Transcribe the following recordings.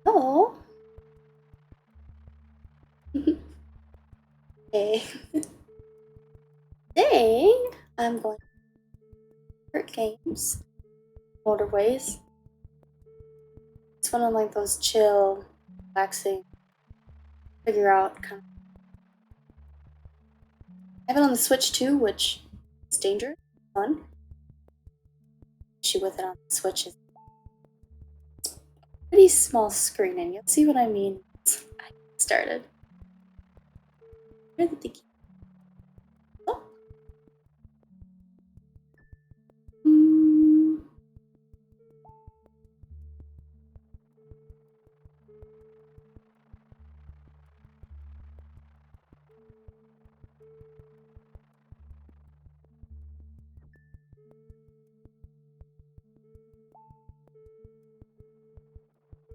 Oh. Hey. Today, I'm going to favorite games. Motorways. It's one of like those chill, relaxing, figure out kind of. I have it on the Switch too, which is dangerous, fun. Issue with it on the Switch is pretty small screen, and you'll see what I mean. I started. Where did the key? Oh. Mm.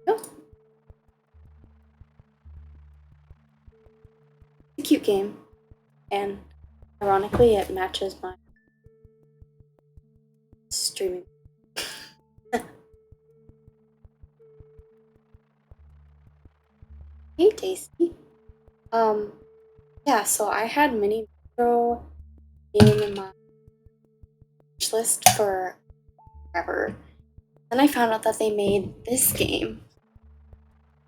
Oh, it's a cute game, and ironically, it matches my streaming. Hey, Daisy. Um, yeah. So I had Mini Metro game in my wish list for forever. Then I found out that they made this game,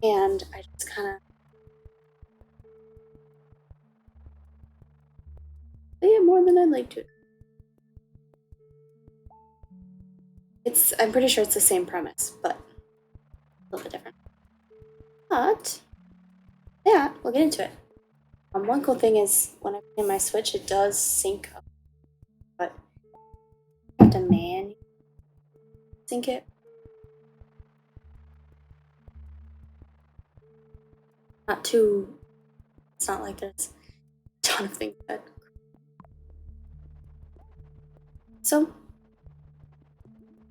and I just kind of play it more than I'd like to. I'm pretty sure it's the same premise, but a little bit different. But yeah, we'll get into it. One cool thing is when I play my Switch, it does sync up, but you have to manually sync it. not too, it's not like there's a ton of things that. So,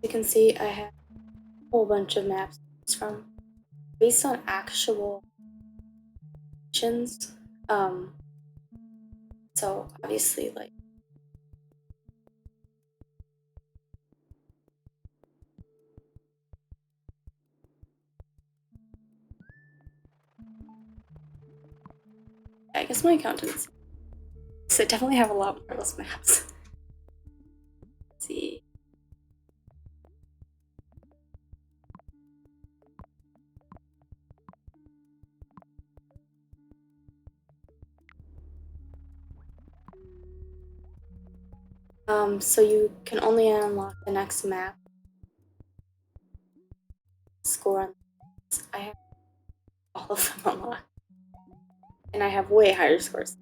you can see I have a whole bunch of maps from based on actual missions. So obviously, like, I guess my accountants. So I definitely have a lot more of those maps. Let's see. So you can only unlock the next map score on this. I have all of them unlocked. And I have way higher scores.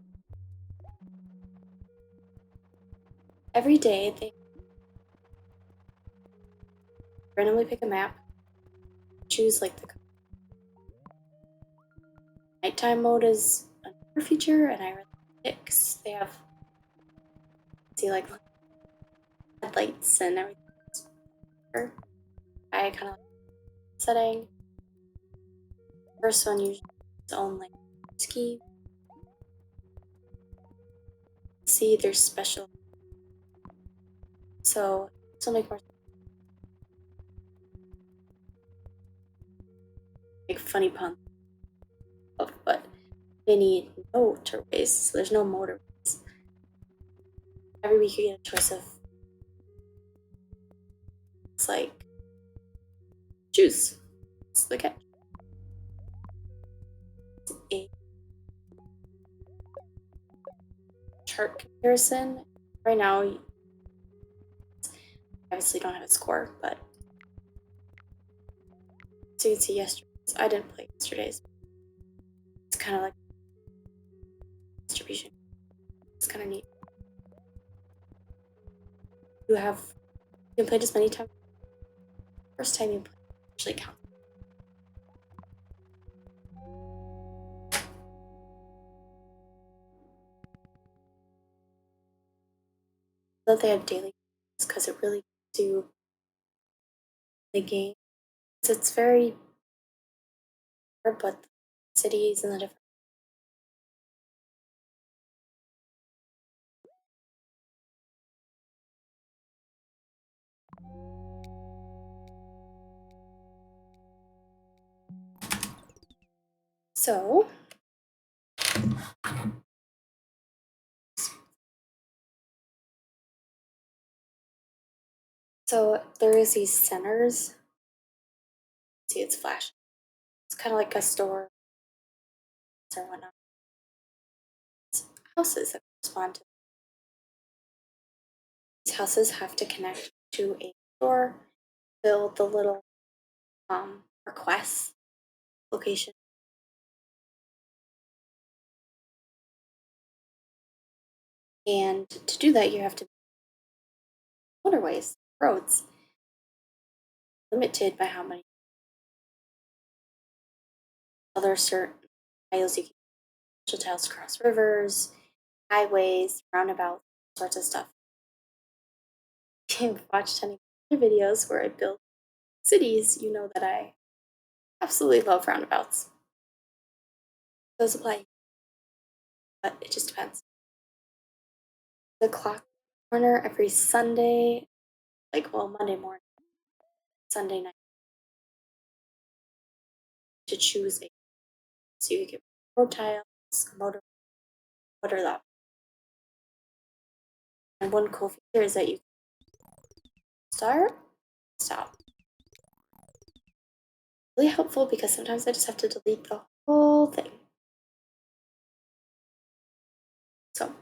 Every day they randomly pick a map, choose like the nighttime mode is another feature, and I really like it because they have see like headlights and everything. I kind of like setting. First one usually its own like scheme. See, there's special, so this will make more like funny puns, but they need motorways, so there's no motorways. Every week you get a choice of it's like choose. It's the catch. It's a chart comparison. Right now, I obviously don't have a score, but so you can see yesterday's. I didn't play yesterday's. It's kind of like distribution. It's kind of neat. You can play as many times. First time you play actually counts. That they have daily because it really gives you the game. It's very hard, but the cities and the different. So there is these centers. See, it's flashing. It's kind of like a store or whatnot. It's houses that correspond to these houses have to connect to a store, build the little request location, and to do that you have to motorways, roads, limited by how many other certain tiles you can special tiles cross rivers, highways, roundabouts, sorts of stuff. If you've watched any other videos where I build cities, you know that I absolutely love roundabouts. Those apply, but it just depends. The clock corner every Sunday, Monday morning, Sunday night, to choose a so you get road tiles, motor, whatever that. And one cool feature is that you start, stop. Really helpful because sometimes I just have to delete the whole thing. So,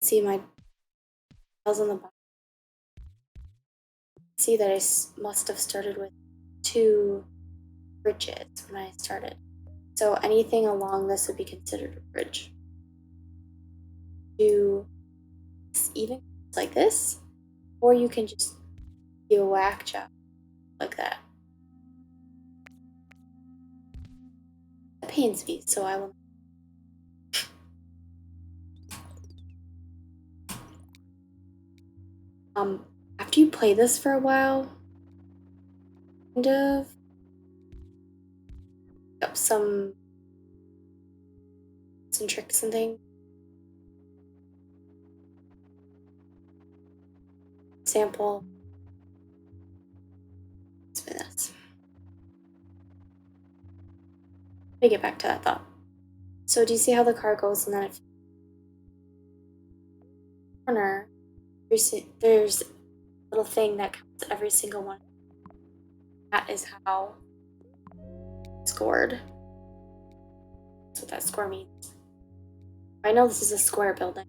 see my tiles on the bottom. See that I must have started with 2 bridges when I started. So anything along this would be considered a bridge. Do even like this, or you can just do a whack job like that. pains me, so I will. After you play this for a while, kind of up some tricks and things. Example. Let's do this. Let me get back to that thought. So do you see how the car goes and then it corner? There's a little thing that counts every single one. That is how it's scored. That's what that score means. I know this is a square building.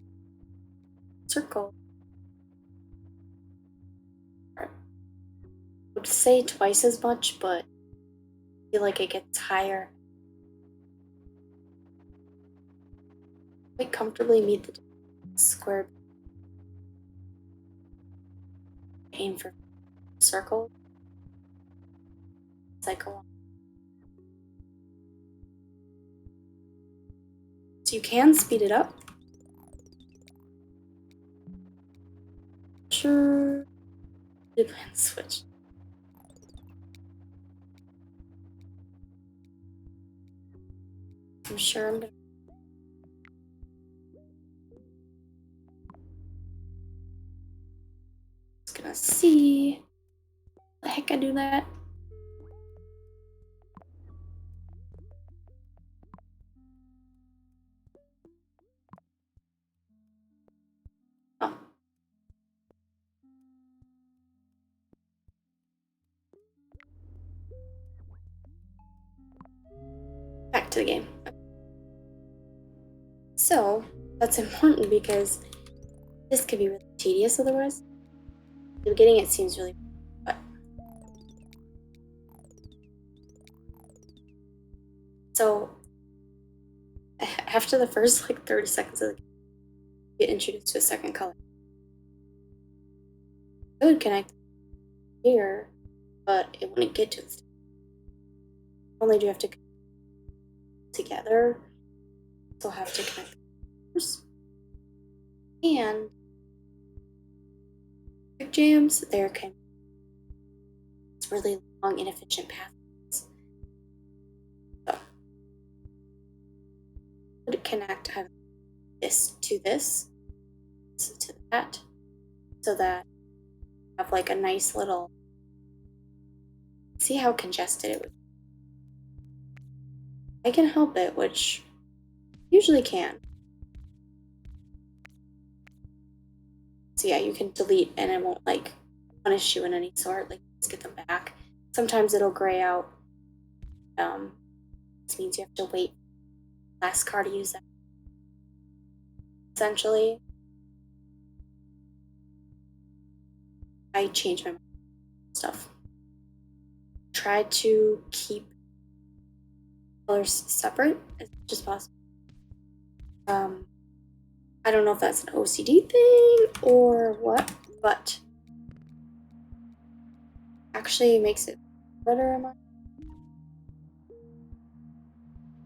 Circle. I would say twice as much, but I feel like it gets higher. Quite comfortably meet the square. Aim for circle. Cycle. So you can speed it up. Sure. Depends switch. I'm sure I'm gonna see the heck I do that. Oh. Back to the game. So that's important because this could be really tedious otherwise. At the beginning it seems really but so after the first like 30 seconds of the game, you get introduced to a second color. It would connect here, but it wouldn't get to it. Only do you have to connect together, so have to connect first. And quick jams, they're kind of it's really long, inefficient paths. So would connect this to this to that, so that you have like a nice little. See how congested it would be. I can help it, which usually can. So yeah, you can delete and it won't like punish you in any sort, like just get them back. Sometimes it'll gray out. This means you have to wait last car to use that. Essentially, I change my stuff. Try to keep colors separate as much as possible. I don't know if that's an OCD thing or what, but actually makes it better in my.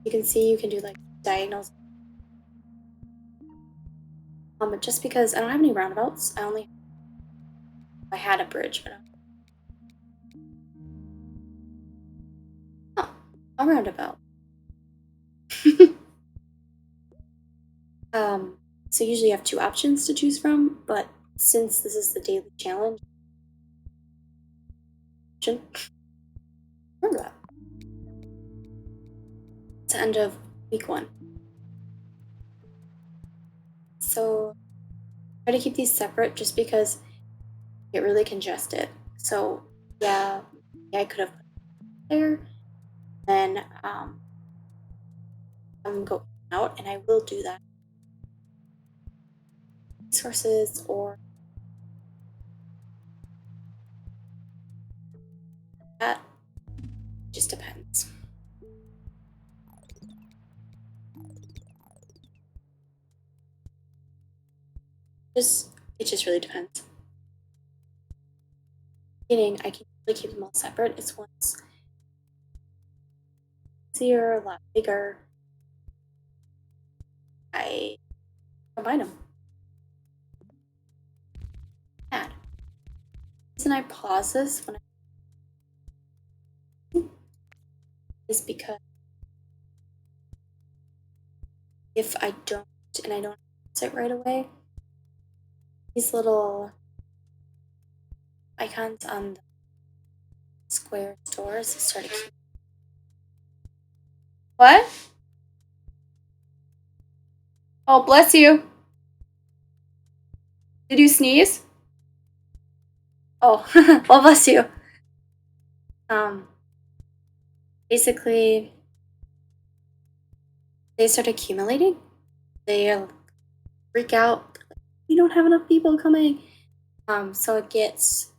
You can see you can do like diagonals. But just because I don't have any roundabouts, I had a bridge, but a roundabout. So usually you have two options to choose from, but since this is the daily challenge, remember that. It's the end of week 1. So try to keep these separate just because it really congested. So yeah, I could have put it there. Then I'm going out, and I will do that. Resources or that just depends. It just really depends. Meaning I can really keep them all separate. It's once easier, a lot bigger. I combine them. Add. The reason I pause this when is because if I don't and I don't it right away, these little icons on the square stores start to. What? Oh, bless you. Did you sneeze? Oh, well, bless you. Um, basically, they start accumulating. They freak out. We don't have enough people coming. So it gets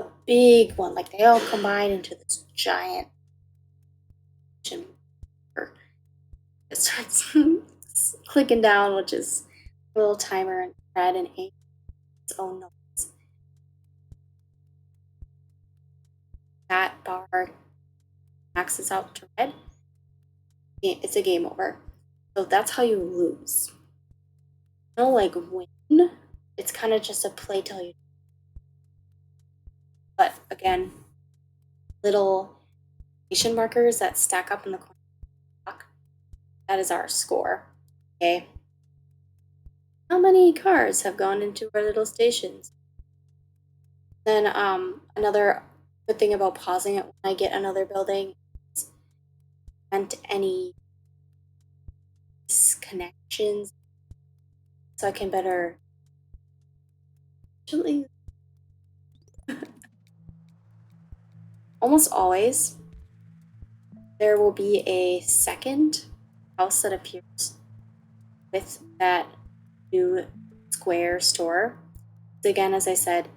a big one. Like they all combine into this giant. It starts clicking down, which is a little timer in red and ink its own noise. That bar maxes out to red. It's a game over. So that's how you lose. You know, like win. It's kind of just a play till you. But again, little station markers that stack up in the corner. That is our score. Okay. How many cars have gone into our little stations? Then another good thing about pausing it when I get another building is prevent any disconnections so I can better actually almost always there will be a second house that appears with that new square store. Again, as I said,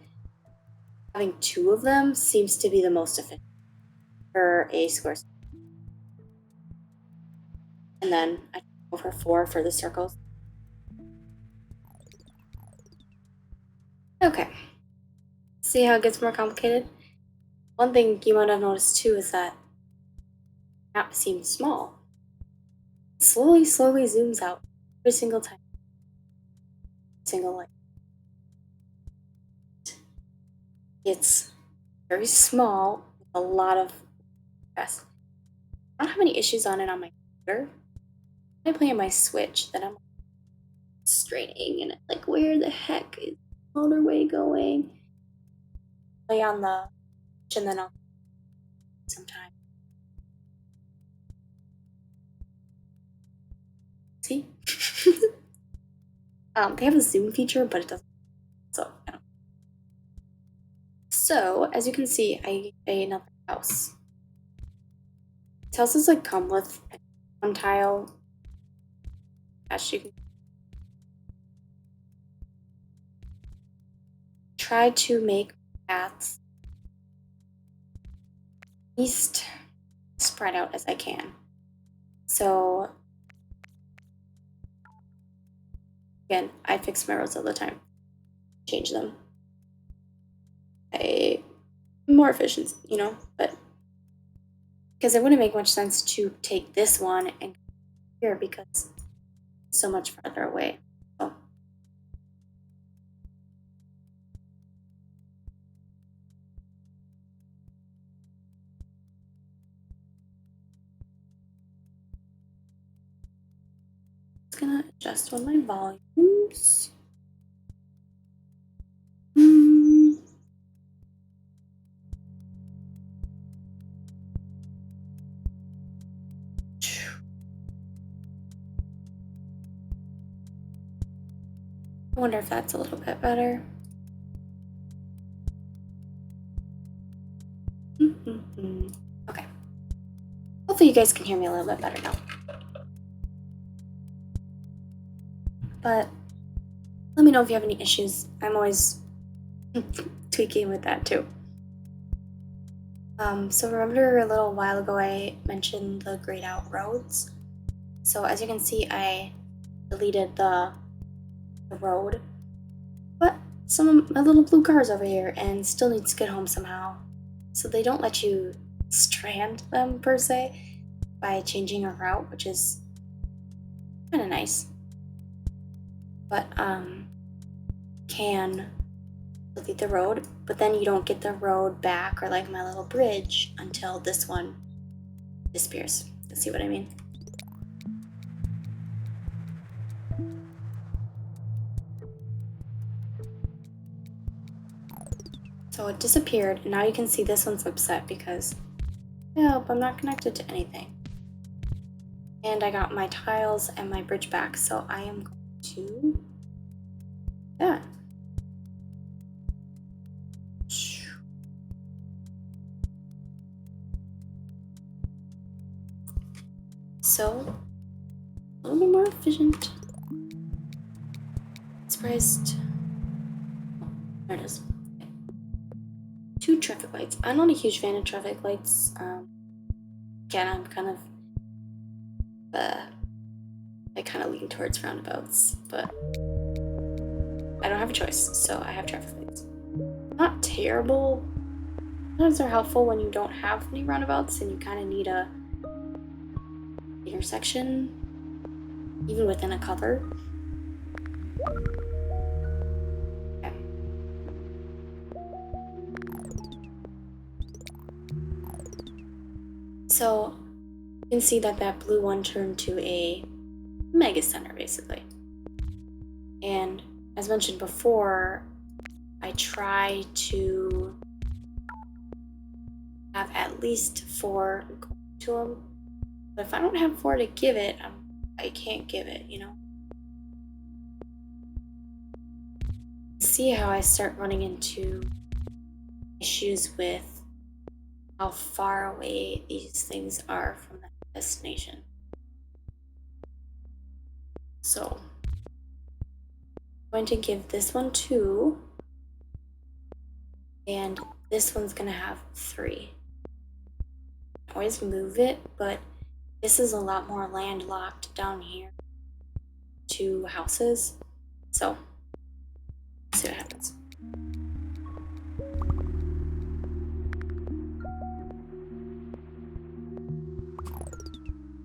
having two of them seems to be the most efficient for a square store. And then I go for 4 for the circles. Okay. See how it gets more complicated? One thing you might have noticed too is that the map seems small. It slowly zooms out every single time. Single light. It's very small with a lot of stress. I don't have any issues on it on my computer. When I play on my Switch, then I'm straining and it's like, where the heck is Motorway going? Play on the Switch and then I'll sometime. See? They have a zoom feature, but it doesn't. So, yeah. So, as you can see, I get another house. These houses like come with one tile. As you can try to make paths least spread out as I can. So again, I fix my roads all the time. Change them. More efficient, you know, but because it wouldn't make much sense to take this one and here because it's so much farther away. So it's gonna adjust one of my volumes. I wonder if that's a little bit better. Okay. Hopefully you guys can hear me a little bit better now. But let me know if you have any issues. I'm always tweaking with that too. So remember a little while ago I mentioned the grayed out roads? So as you can see, I deleted the road, but some of my little blue cars over here and still needs to get home somehow. So they don't let you strand them per se. by changing a route, which is kind of nice. But can delete the road, but then you don't get the road back or like my little bridge until this one disappears. You see what I mean? So it disappeared, and now you can see this one's upset because, help, I'm not connected to anything. And I got my tiles and my bridge back, so I am going to, yeah. So, a little bit more efficient. Surprised. Oh, there it is. Okay. 2 traffic lights. I'm not a huge fan of traffic lights. Again, I'm kind of, I kind of lean towards roundabouts, but I don't have a choice, so I have traffic lights. Not terrible. Sometimes they're helpful when you don't have any roundabouts and you kind of need a intersection, even within a color. Okay. So you can see that that blue one turned to a mega center, basically. And as mentioned before, I try to have at least 4 go to them. But if I don't have 4 to give it, I can't give it, you know? See how I start running into issues with how far away these things are from the destination. So I'm going to give this one 2, and this one's gonna have 3. I always move it, but this is a lot more landlocked down here to houses. So let's see what happens.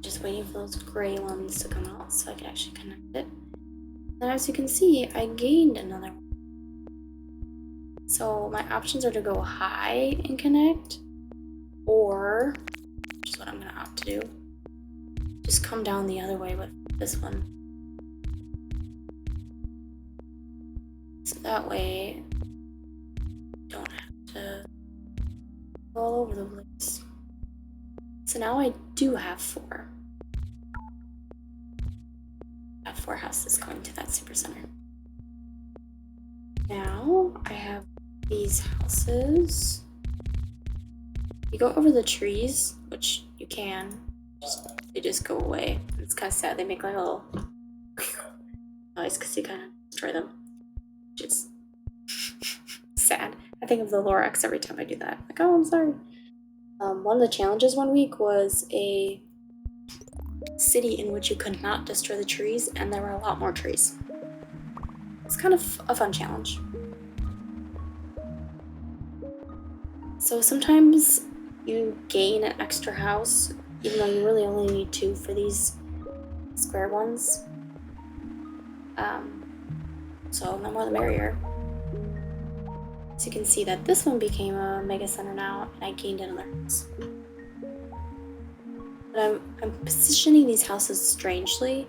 Just waiting for those gray ones to come out so I can actually connect it. And as you can see, I gained another one. So my options are to go high and connect, or, which is what I'm gonna opt to do, just come down the other way with this one. So that way, I don't have to go all over the place. So now I do have 4. I have 4 houses going to that super center. Now I have these houses. You go over the trees, which you can, they just go away. It's kind of sad. They make like a little noise because you kind of destroy them, which is sad. I think of the Lorax every time I do that. Like, oh, I'm sorry. One of the challenges one week was a city in which you could not destroy the trees, and there were a lot more trees. It's kind of a fun challenge. So sometimes you gain an extra house, even though you really only need 2 for these square ones. So the more the merrier. So you can see that this one became a mega center now, and I gained another house. But I'm positioning these houses strangely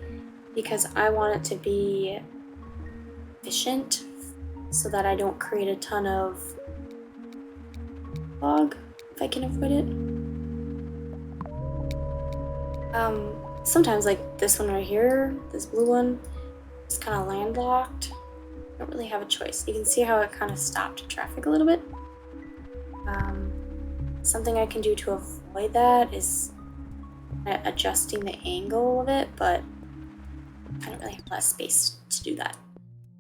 because I want it to be efficient so that I don't create a ton of fog if I can avoid it. Sometimes like this one right here, this blue one, is kind of landlocked. I don't really have a choice. You can see how it kind of stopped traffic a little bit. Something I can do to avoid that is adjusting the angle of it, but I don't really have a lot of space to do that,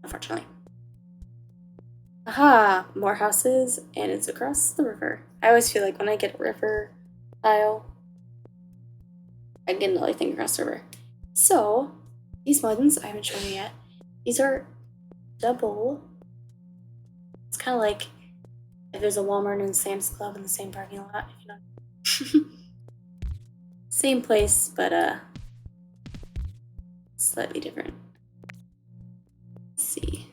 unfortunately. Aha! More houses, and it's across the river. I always feel like when I get a river tile, I get another thing across the river. So, these ones, I haven't shown you yet, these are double. It's kind of like if there's a Walmart and Sam's Club in the same parking lot, if you know. Same place, but slightly different. Let's see.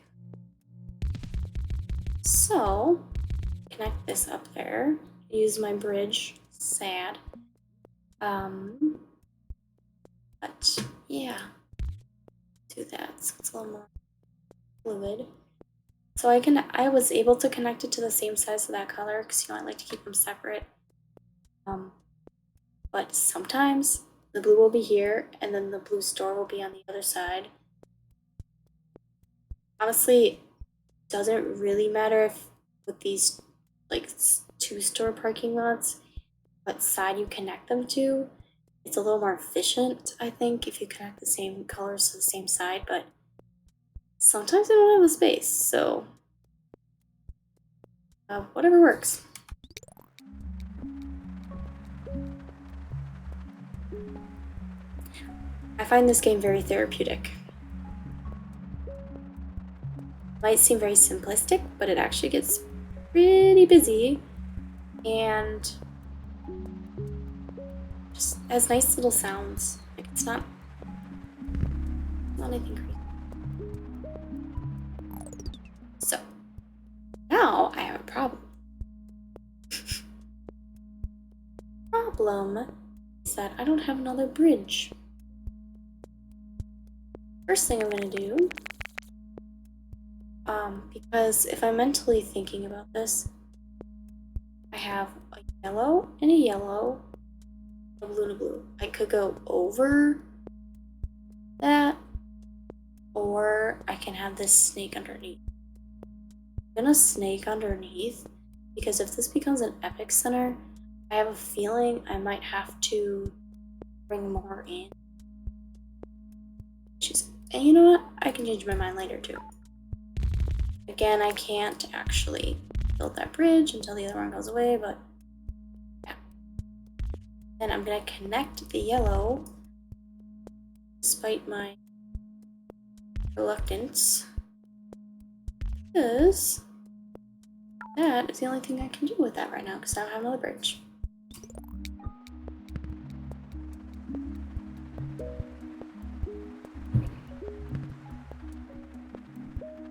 So, connect this up there. Use my bridge. Sad. But yeah, do that. So it's a little more fluid. So I was able to connect it to the same size of that color because I like to keep them separate. But sometimes the blue will be here and then the blue store will be on the other side. Honestly, doesn't really matter if with these like 2-store parking lots, what side you connect them to. It's a little more efficient, I think, if you connect the same colors to the same side, but sometimes I don't have the space, so whatever works. I find this game very therapeutic. Might seem very simplistic, but it actually gets pretty busy and just has nice little sounds. Like it's not anything crazy. So now I have a problem. Problem is that I don't have another bridge. First thing I'm gonna do, because if I'm mentally thinking about this, I have a yellow and a yellow, a blue and a blue. I could go over that, or I can have this snake underneath. I'm gonna snake underneath because if this becomes an epic center, I have a feeling I might have to bring more in. And you know what? I can change my mind later too. Again, I can't actually build that bridge until the other one goes away, but yeah. Then I'm gonna connect the yellow, despite my reluctance, because that is the only thing I can do with that right now, because I don't have another bridge.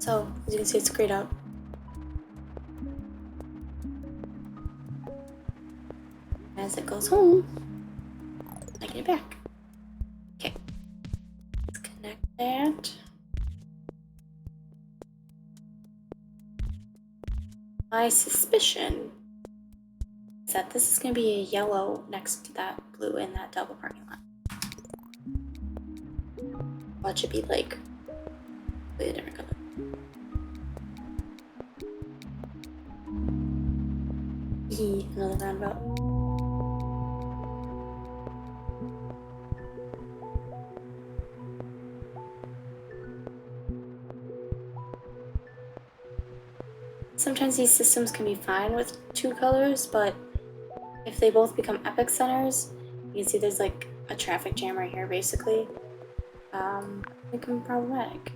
So, as you can see, it's grayed out. As it goes home, I get it back. Okay, let's connect that. My suspicion is that this is going to be a yellow next to that blue in that double parking lot. Watch it be like a different color. Another roundabout. Sometimes these systems can be fine with 2 colors, but if they both become epic centers, you can see there's like a traffic jam right here basically. It can be problematic.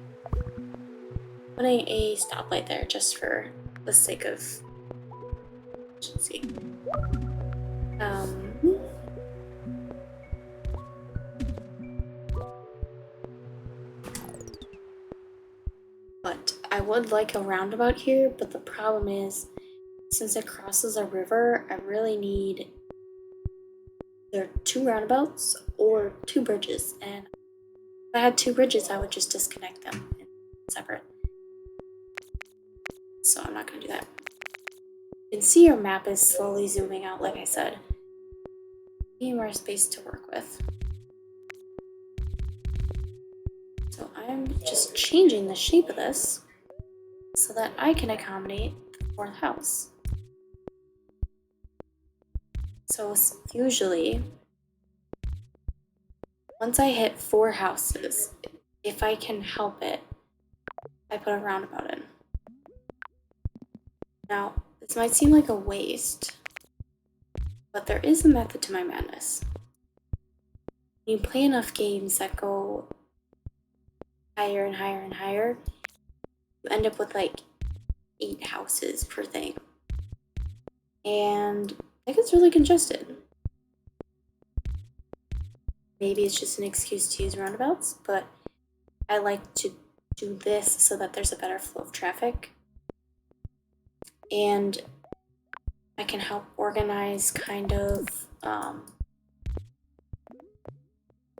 Putting a stoplight there just for the sake of efficiency. But I would like a roundabout here, but the problem is, since it crosses a river, I really need either 2 roundabouts or 2 bridges, and if I had 2 bridges, I would just disconnect them separate. So I'm not going to do that. You can see your map is slowly zooming out, like I said. Need more space to work with. So I'm just changing the shape of this so that I can accommodate the 4th house. So usually, once I hit 4 houses, if I can help it, I put a roundabout in. Now, this might seem like a waste, but there is a method to my madness. When you play enough games that go higher and higher and higher, you end up with like 8 houses per thing. And it gets really congested. maybe it's just an excuse to use roundabouts, but I like to do this so that there's a better flow of traffic. And I can help organize kind of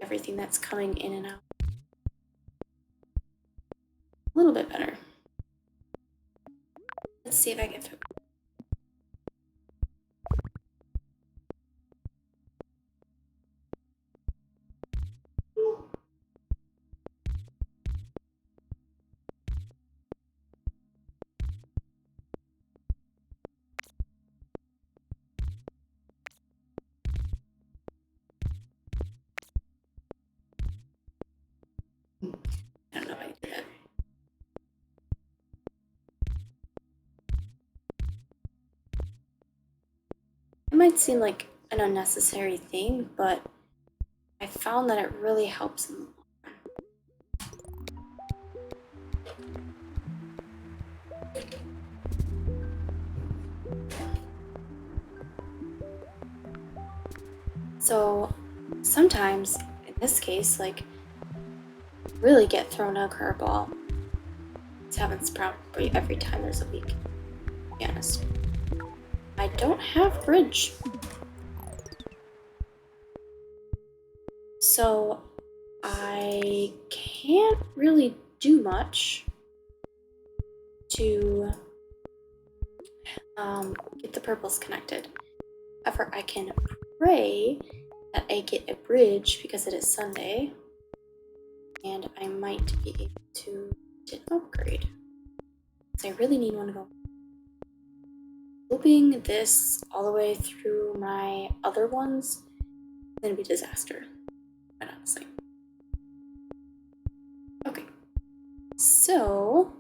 everything that's coming in and out a little bit better. Let's see if I can fit. I don't know if I can do that. It might seem like an unnecessary thing, but I found that it really helps in the long run. So sometimes, in this case, like, really get thrown a curveball. This happens probably every time there's a week, to be honest. I don't have bridge. So I can't really do much to get the purples connected. However, I can pray that I get a bridge because it is Sunday, and I might be able to get an upgrade. So I really need one to go. Looping this all the way through my other ones is gonna be a disaster, quite honestly. Okay, so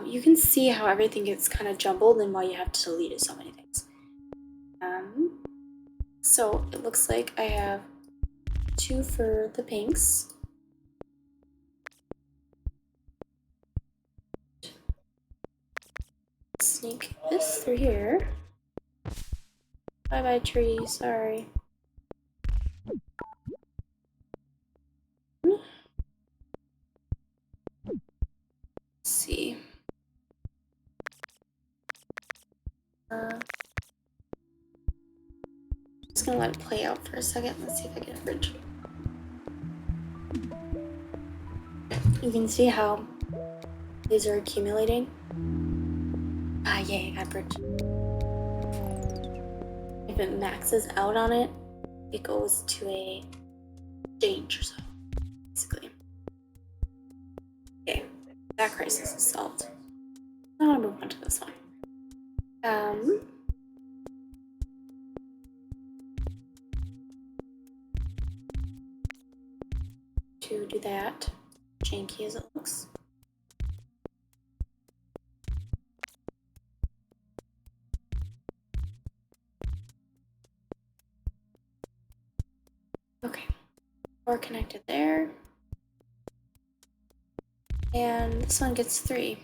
you can see how everything gets kind of jumbled and why you have to delete so many things. So it looks like I have 2 for the pinks. Sneak this through here. Bye bye tree, sorry. Let's see. Just gonna let it play out for a second. Let's see if I get a bridge. You can see how these are accumulating. Ah, yay, I got a bridge. If it maxes out on it, it goes to a danger zone, basically. Okay, that crisis is solved. I want to move on to this one. To do that, janky as it looks. Okay, we're connected there. And this one gets 3.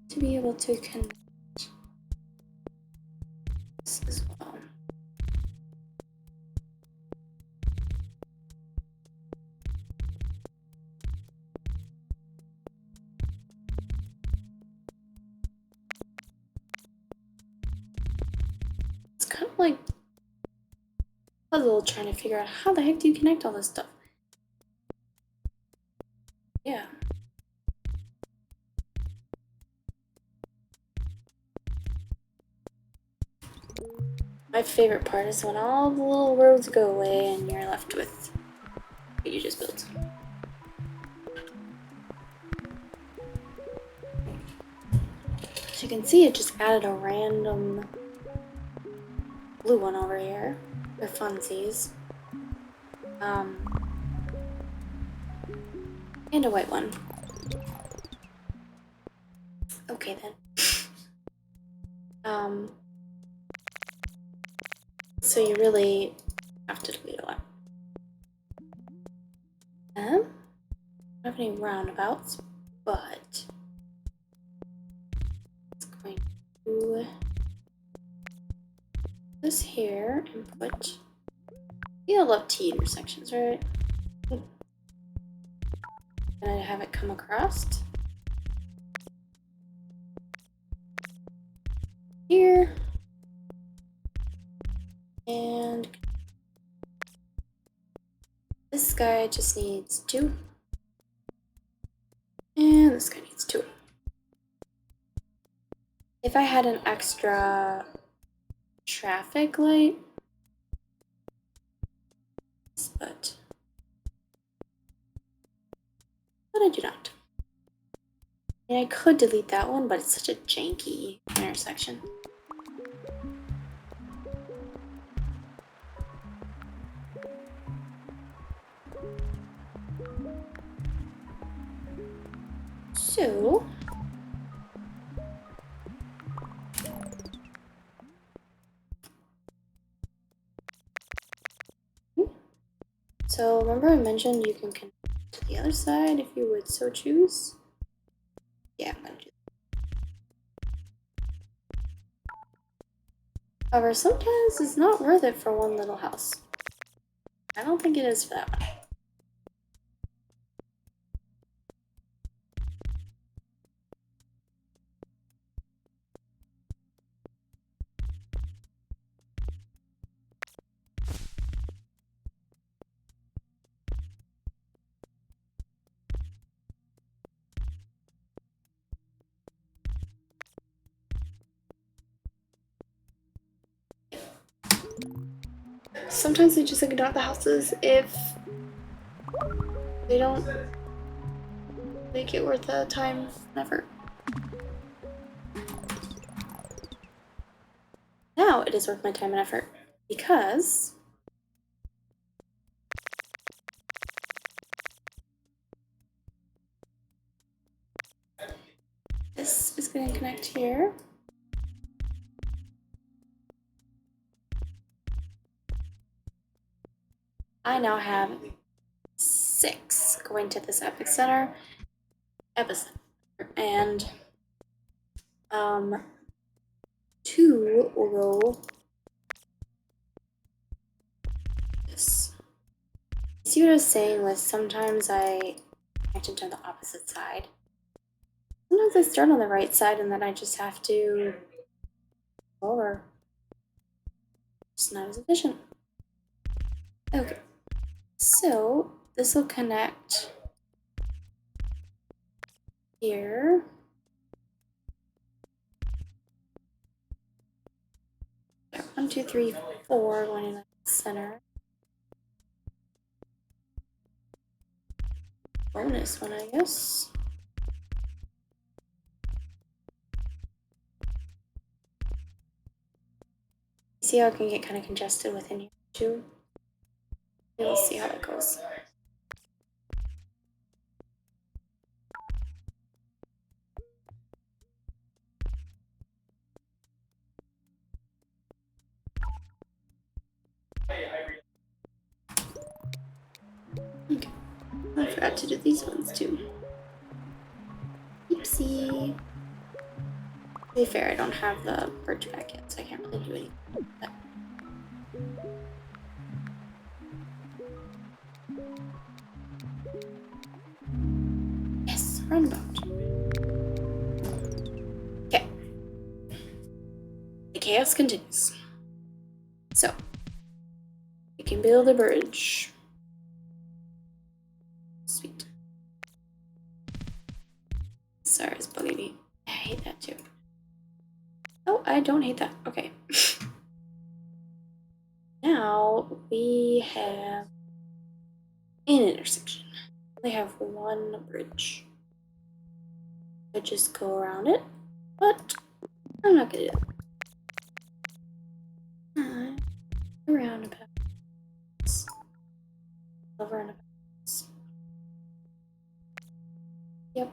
To be able to connect this as well. It's kind of like a puzzle trying to figure out how the heck do you connect all this stuff. Yeah. My favorite part is when all the little roads go away and you're left with what you just built. As you can see, it just added a random blue one over here for funsies. And a white one. Okay then. So you really have to delete a lot. have any roundabouts, but it's going to this here and put. You love T intersections, right? And I have it come across here. And this guy just needs 2. And this guy needs 2. If I had an extra traffic light, but I do not. And I could delete that one, but it's such a janky intersection. So remember I mentioned you can connect to the other side if you would so choose? Yeah, I'm gonna do that. However, sometimes it's not worth it for one little house. I don't think it is for that one. Sometimes they just ignore the houses if they don't make it worth the time and effort. Now it is worth my time and effort because this is going to connect here. I now have 6 going to this epicenter, and 2 will go this. See what I was saying with sometimes I connect to the opposite side. Sometimes I start on the right side and then I just have to go over. It's not as efficient. Okay, so this will connect here. There, 1, 2, 3, 4 going in the center. Bonus one, I guess. See how it can get kind of congested within here too? We'll see how that goes. Okay. I forgot to do these ones too. Oopsie. To be fair, I don't have the bridge back yet, so I can't really do anything. But yes, roundabout. Okay. The chaos continues. So, we can build a bridge. Sweet. Sorry, it's bugging me. I hate that too. Oh, I don't hate that. Okay. Now we have an intersection. We have one bridge. I could just go around it, but I'm not gonna do that. Roundabouts. Love roundabouts. Yep.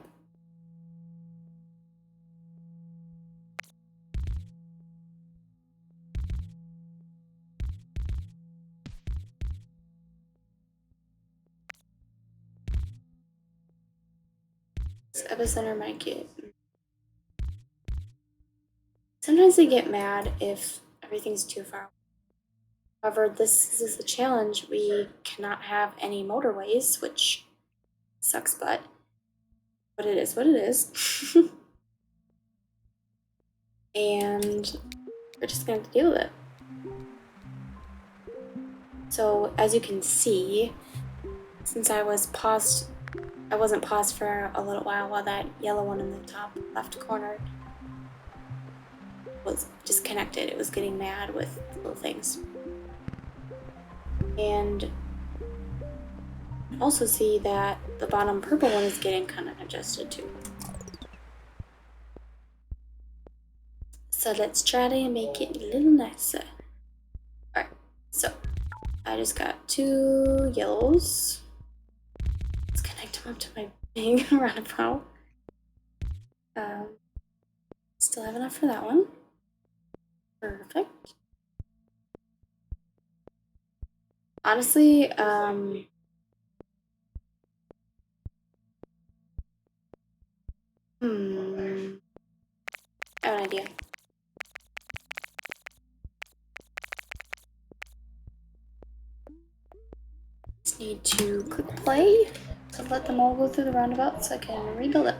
This epicenter might get... Sometimes they get mad if everything's too far away. However, this is the challenge. We cannot have any motorways, which sucks butt. But it is what it is. And we're just going to have to deal with it. So, as you can see, since I wasn't paused for a little while that yellow one in the top left corner was disconnected. It was getting mad with little things. And also see that the bottom purple one is getting kind of adjusted too. So let's try to make it a little nicer. Alright, so I just got 2 yellows. Let's connect them up to my big roundabout. Still have enough for that one. Perfect. Honestly, I have an idea. Just need to click play to let them all go through the roundabout so I can rebuild it.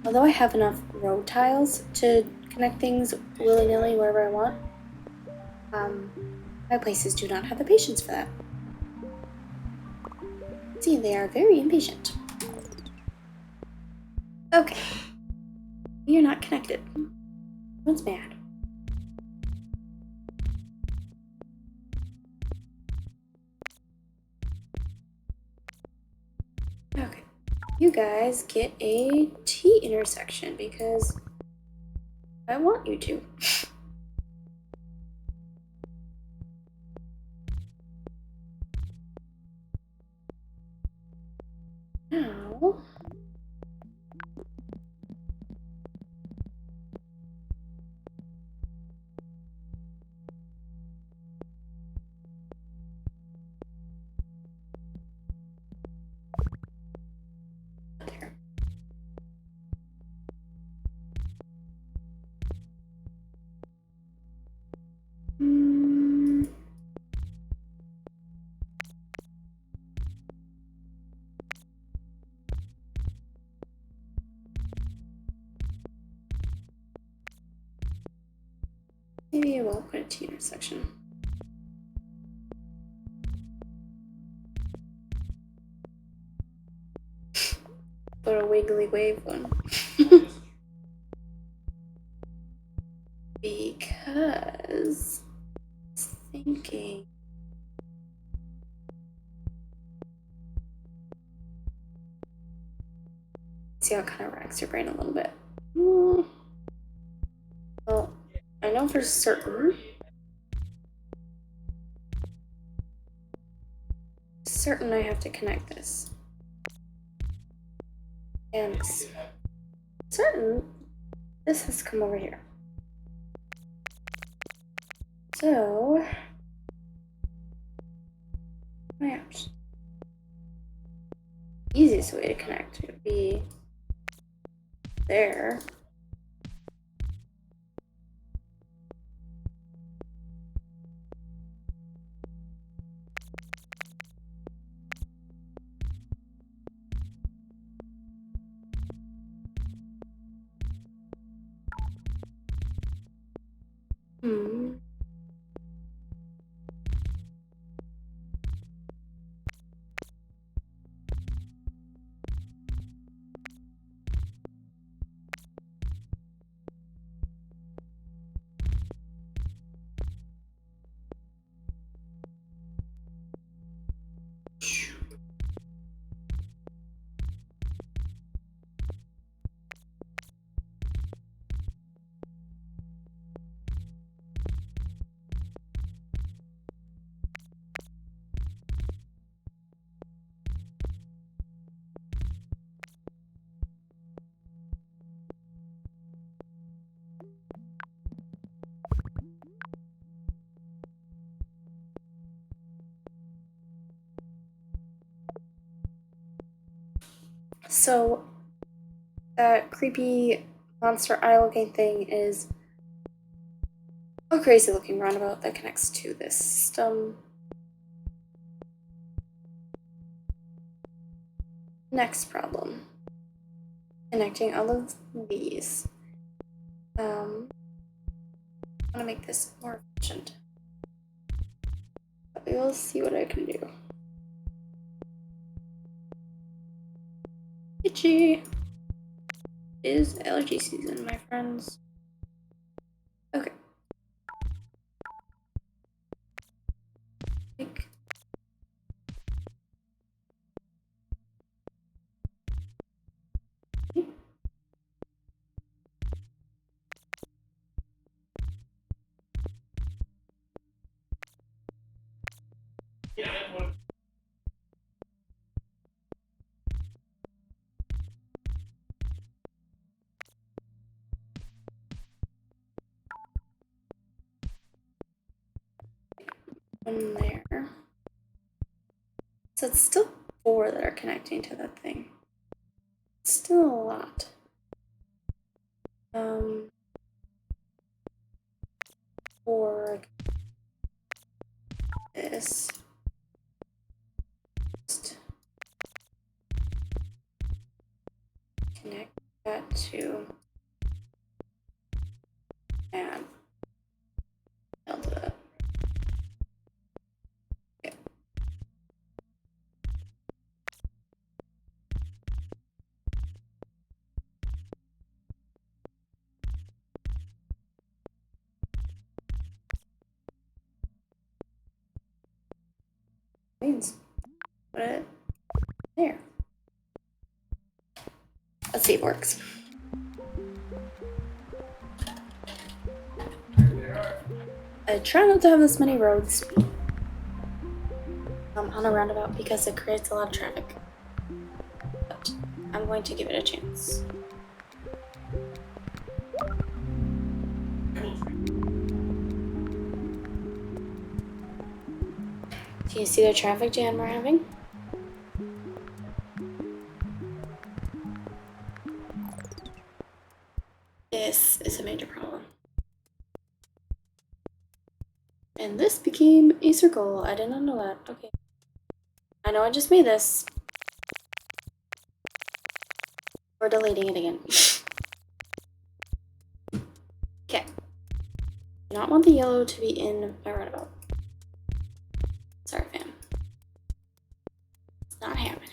Although I have enough road tiles to connect things willy-nilly wherever I want, my places do not have the patience for that. See, they are very impatient. Okay. We are not connected. Everyone's mad. Okay. You guys get a T intersection because I want you to. Now, there. Maybe I won't put a T intersection. Put a wiggly wave one. Because I was thinking. See how it kind of racks your brain a little bit. Well, I know for certain I have to connect this. And certain this has to come over here. So, my option. Easiest way to connect would be there. So that creepy monster eye looking thing is a crazy looking roundabout that connects to this system. Next problem. Connecting all of these. I want to make this more efficient. But we will see what I can do. Itchy! It is allergy season, my friends. Okay. One there. So it's still 4 that are connecting to that thing. It's still a lot. For this. Just connect that to and build it up. Okay. Means put it there. Let's see if it works. I try not to have this many roads on a roundabout because it creates a lot of traffic. But I'm going to give it a chance. Do you see the traffic jam we're having? This is a major problem. And this became a circle. I did not know that. Okay. I know I just made this. We're deleting it again. Okay. Do not want the yellow to be in my roundabout. Sorry, fam. It's not happening.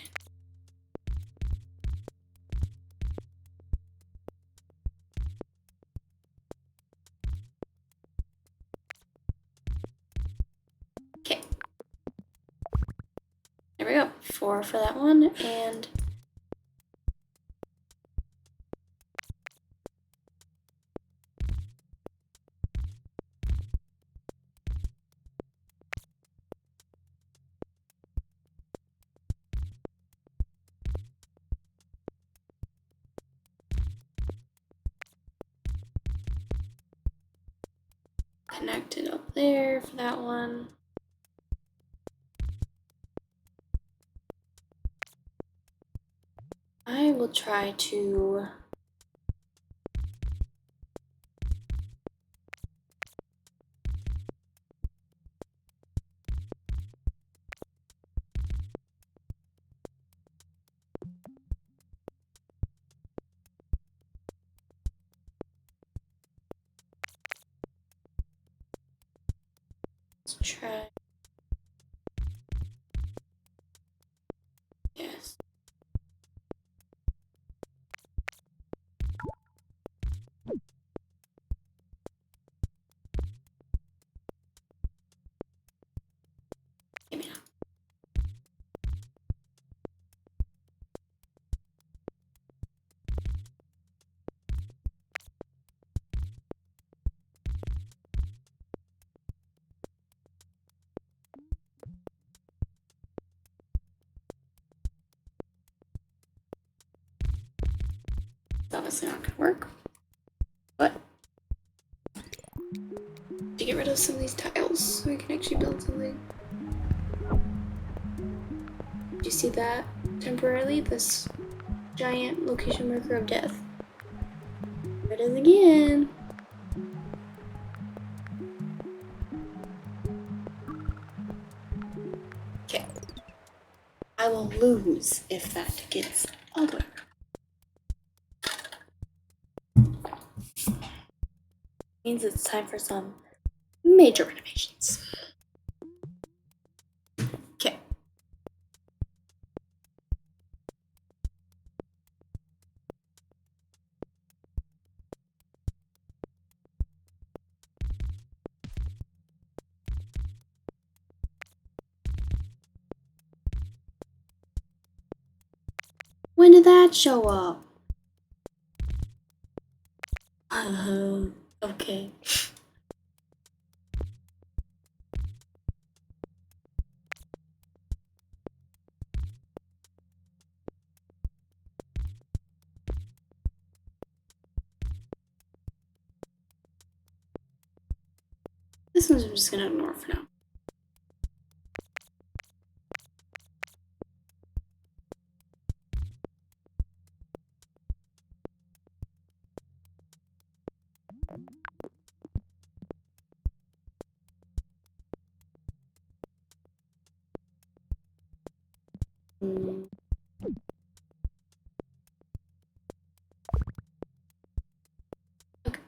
Okay. There we go. 4 for that one, and connected up there for that one. I will try to try. Yes. Give me that. It's obviously not gonna work. But to get rid of some of these tiles so we can actually build something. Do you see that temporarily? This giant location marker of death. There it is again. Okay. I will lose if that gets ugly. Means it's time for some major renovations. Okay. When did that show up? Okay. This one's I'm just gonna ignore for now. Hmm. Okay.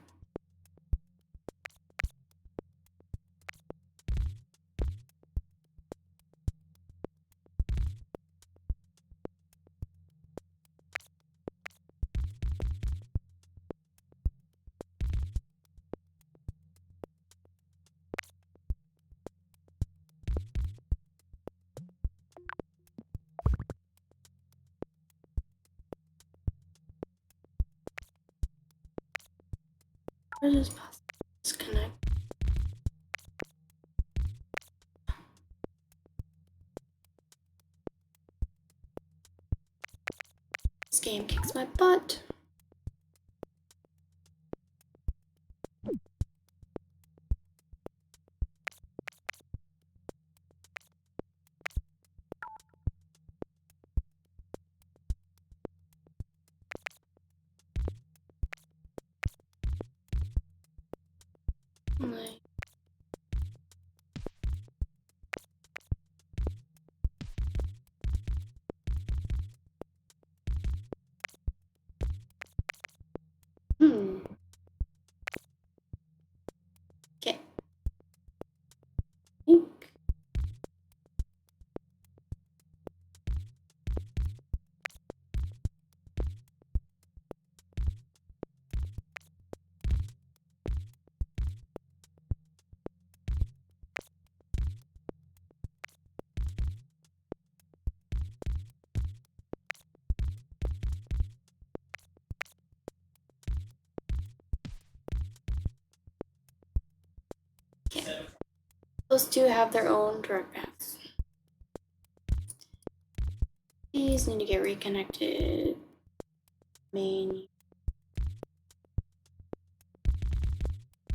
Where does possible disconnect? This game kicks my butt. Like, okay. Okay. Those two have their own direct paths. These need to get reconnected. Main.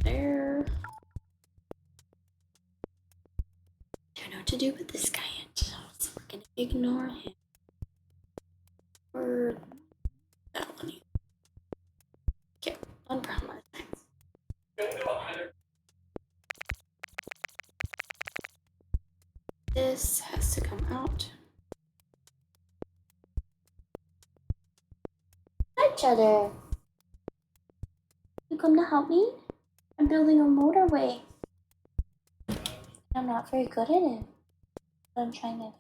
There. Don't know what to do with this guy yet, so we're gonna ignore him. Or that one. Okay, one problem at a time. This has to come out. Hi, Cheddar. You come to help me? I'm building a motorway. I'm not very good at it, but I'm trying my best.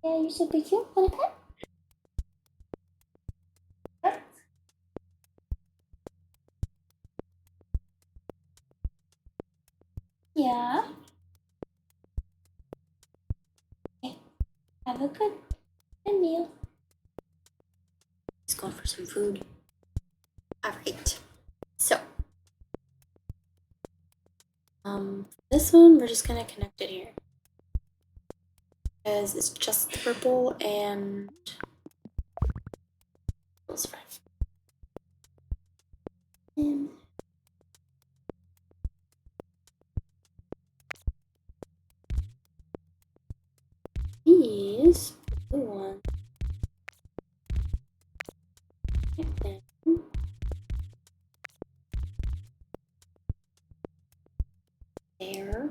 Yeah, you're super cute. Want a pet? Pet? Yeah. Okay. Have a good meal. He's going for some food. Alright. So, this one we're just gonna connect it here. Because it's just purple and feels fine. And these blue ones then there.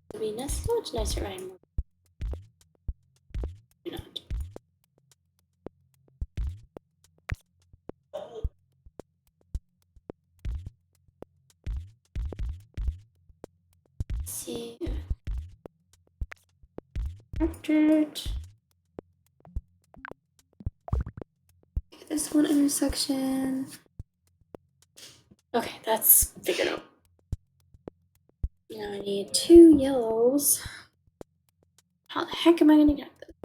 It'll be nice, so much nicer riding more. Not. Let's see. After it. This one intersection. Okay, that's figured out. Now I need 2 yellows. How the heck am I gonna get this?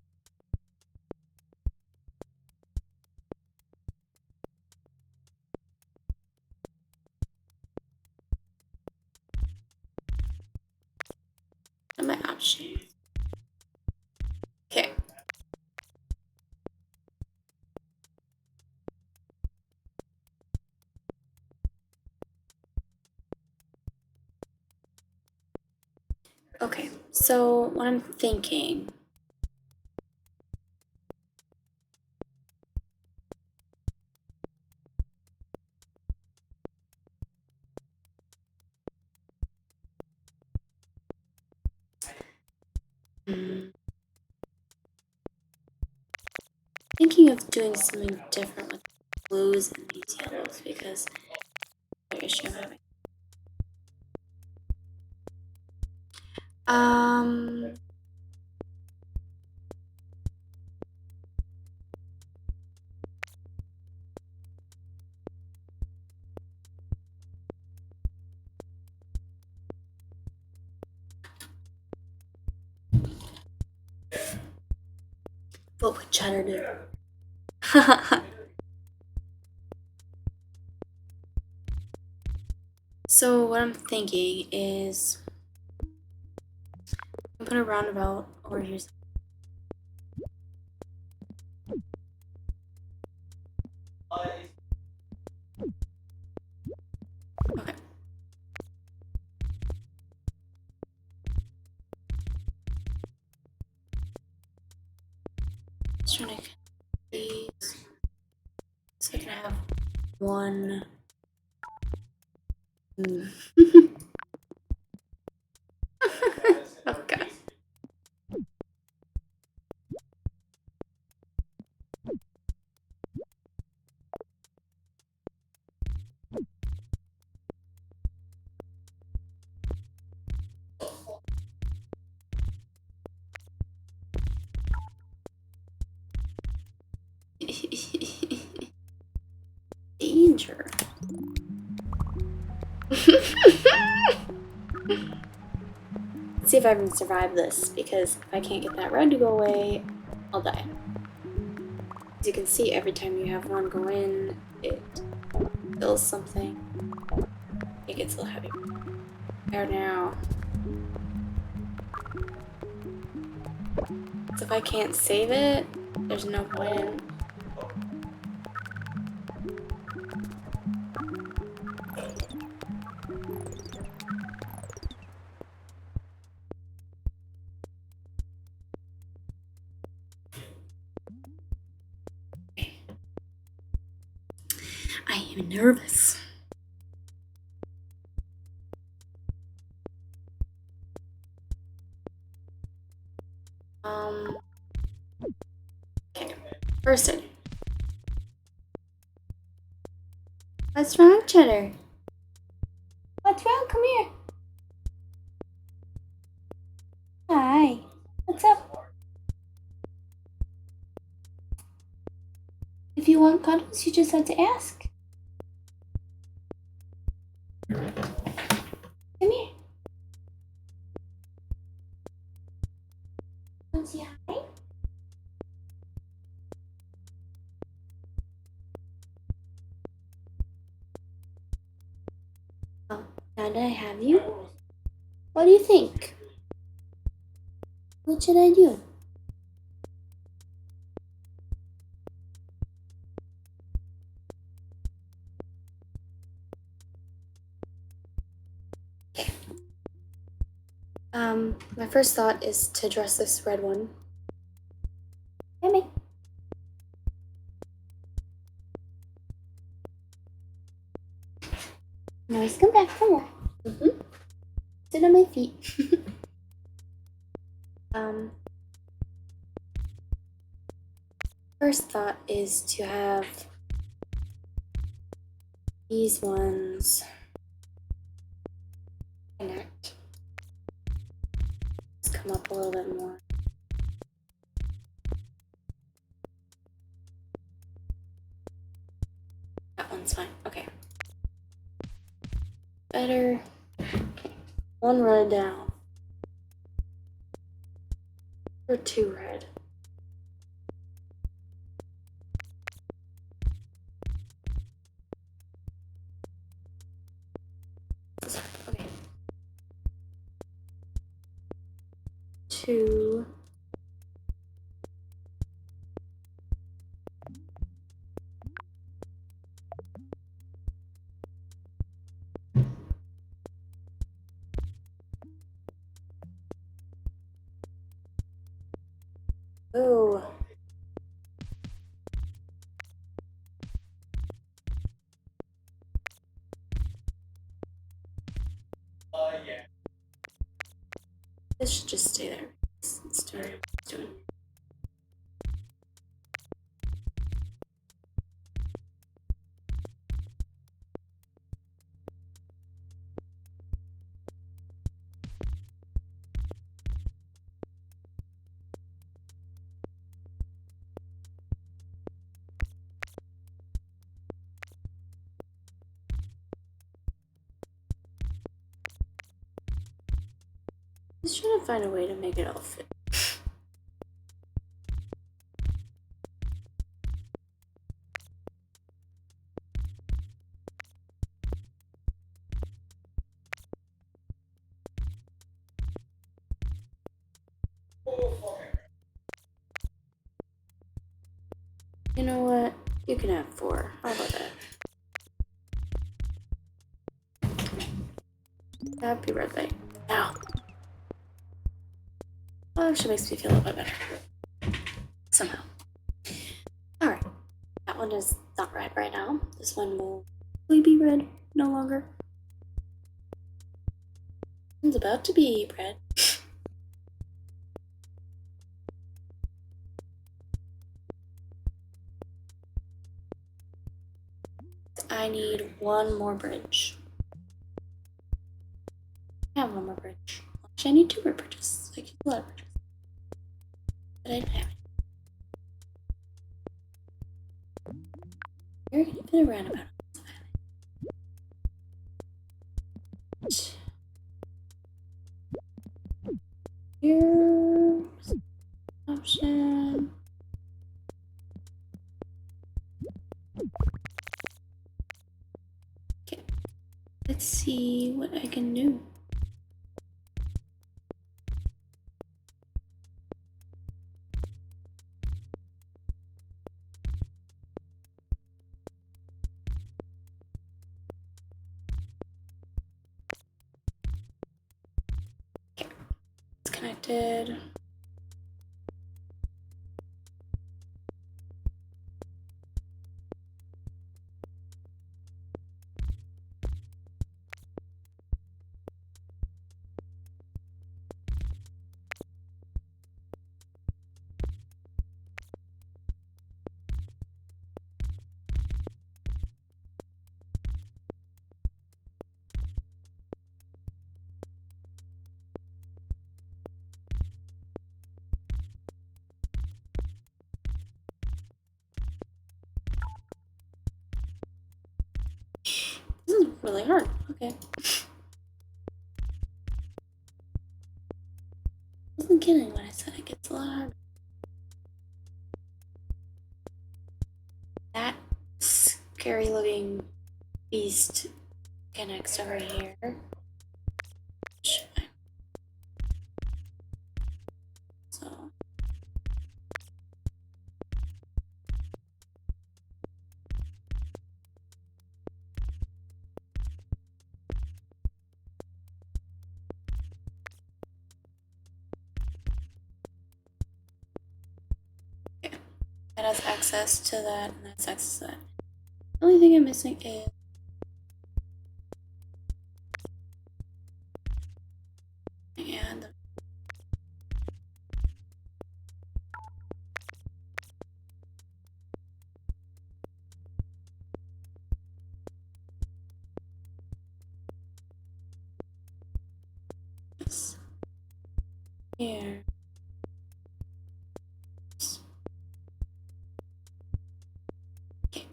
What are my options? Okay. Okay, so what I'm thinking. Thinking of doing something different with blues and these yellows because the issue I'm having. What would Cheddar do? So what I'm thinking is I'm put a roundabout over here. Okay. Just trying to get these so I can have one. Okay. Danger. Let's see if I can survive this, because if I can't get that red to go away, I'll die. As you can see, every time you have one go in, it kills something. It gets a little heavy. There now. So if I can't save it, there's no point. I am nervous. Okay. First in. What's wrong, Cheddar? What's wrong? Come here. Hi. What's up? If you want cuddles, you just have to ask. Come here. Want to say hi? Oh, now that I have you, what do you think? What should I do? My first thought is to dress this red one. Gimme. Noise, come back, come here. Sit on my feet. First thought is to have these ones connect. Let's come up a little bit more. That one's fine. Okay. Better. One red down. Or two red. Okay. Two. Ooh. Yeah. This should just stay there. It's doing what it's doing. Just trying to find a way to make it all fit. You know what? You can have 4. How about that? Happy birthday. Ow. Well, actually makes me feel a little bit better. Somehow. Alright. That one is not red right now. This one will be red no longer. It's about to be red. I need one more bridge. I have one more bridge. Actually, I need 2 more bridges. I keep a lot of bridges. But I don't have any. You're gonna fit a roundabout on this island. Here's option. Okay. Let's see what I can do. Connected. This is really hard. Okay. I wasn't kidding when I said it gets a lot harder. That scary looking beast connects over here. So okay. That has access to that, and that's access to that. The only thing I'm missing is this here. Okay.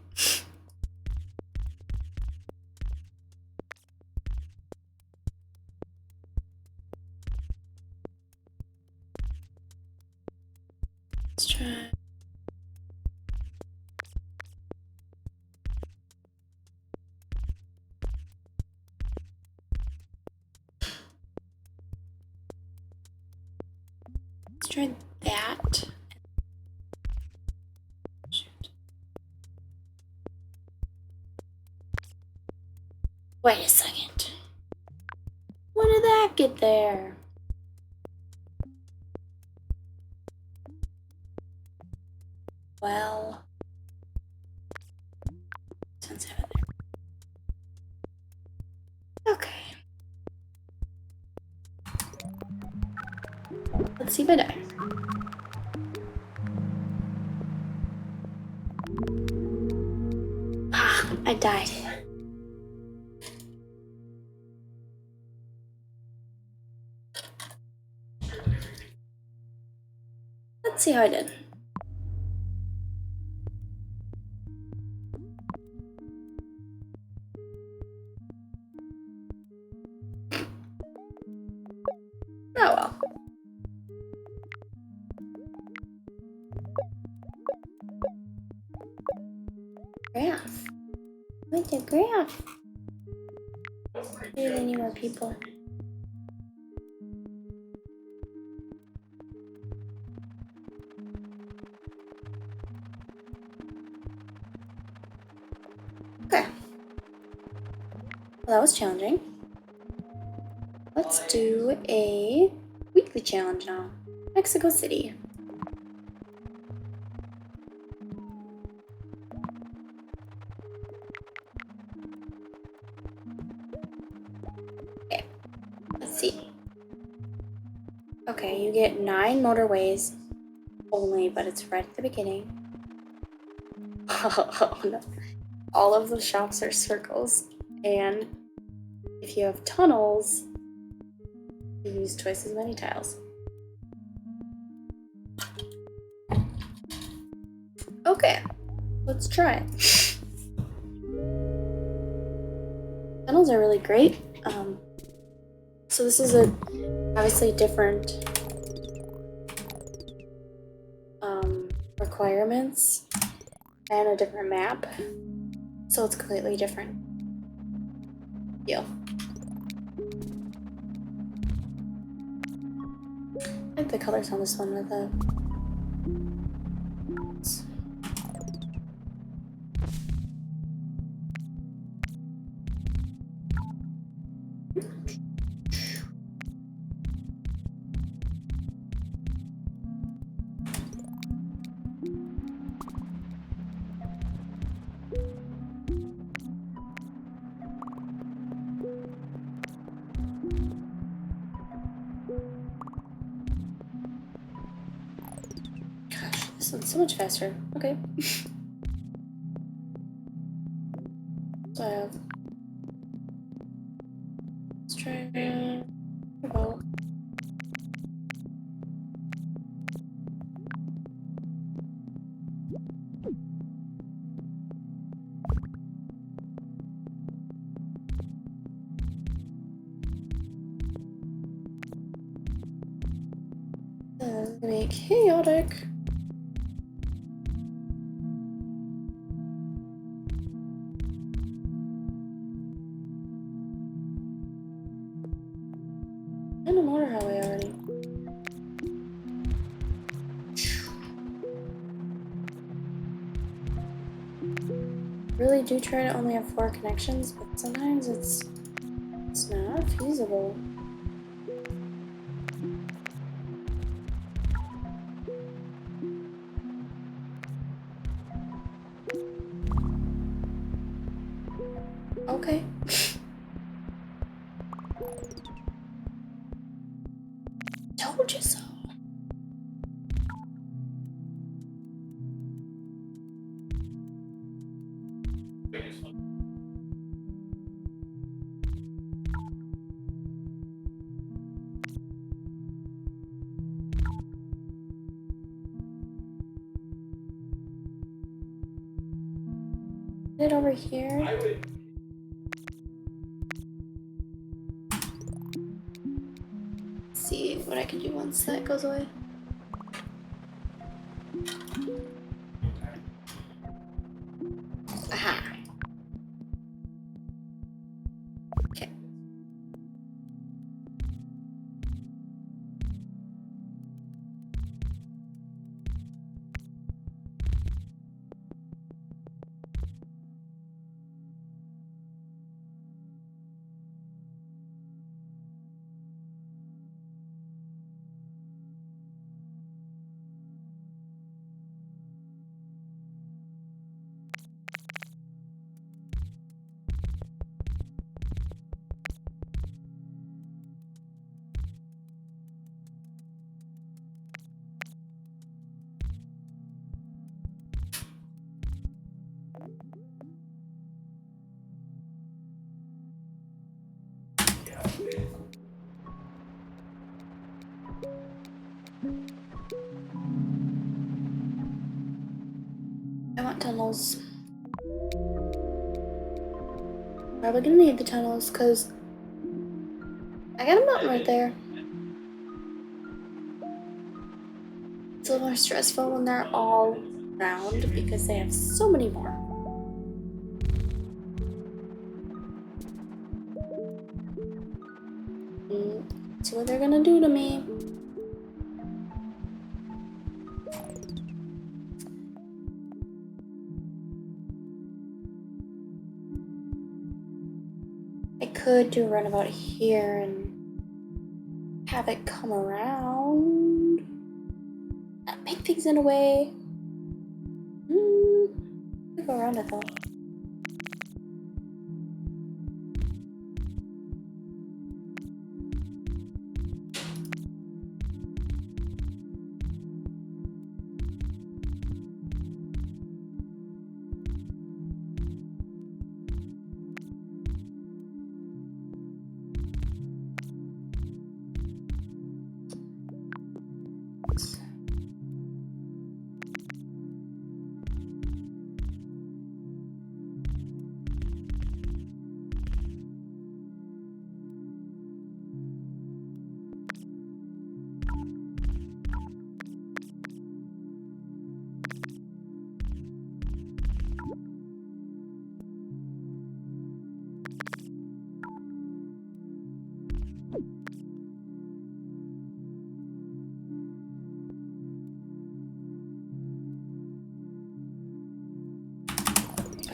Let's try. Let's try that. Shoot. Wait a second. When did that get there? Well, since I have it there. Okay. Let's see if I die. Ah, I died. Let's see how I did. Oh well. Graph. Like a graph. Maybe they need more people. Okay. Well, that was challenging. Let's do a weekly challenge now. Mexico City. Okay. Let's see. Okay, you get 9 motorways only, but it's right at the beginning. Oh no. All of the shops are circles, and if you have tunnels, you use twice as many tiles. Okay, let's try it. Tunnels are really great. So this is obviously different requirements and a different map, so it's completely different deal. I like the colors on this one with the this one's so much faster. Okay. So I have. Let's try. About. Make chaotic. And a motor highway already. Really do try to only have 4 connections, but sometimes it's not feasible. Okay. Told you so. it over here. See what I can do once that goes away. Aha. Okay. I want tunnels. Probably gonna need the tunnels because I got a mountain right there. It's a little more stressful when they're all round because they have so many more. See what they're gonna do to me. I could do a runabout here and have it come around. Not make things in a way. I'll go around it though.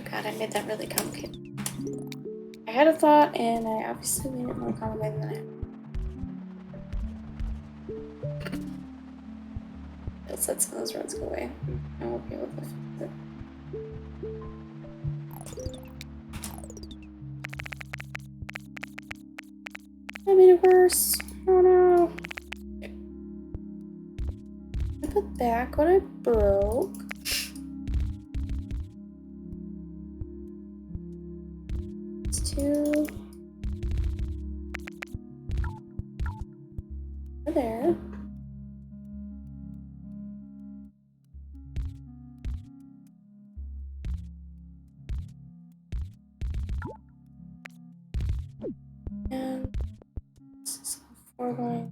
God, I made that really complicated. I had a thought, and I obviously made it more complicated than I am. Let's let some of those roads go away. I won't be able to fix it. I made it worse. Oh no. Okay. I put back what I broke. Two over there. And this is 4 going.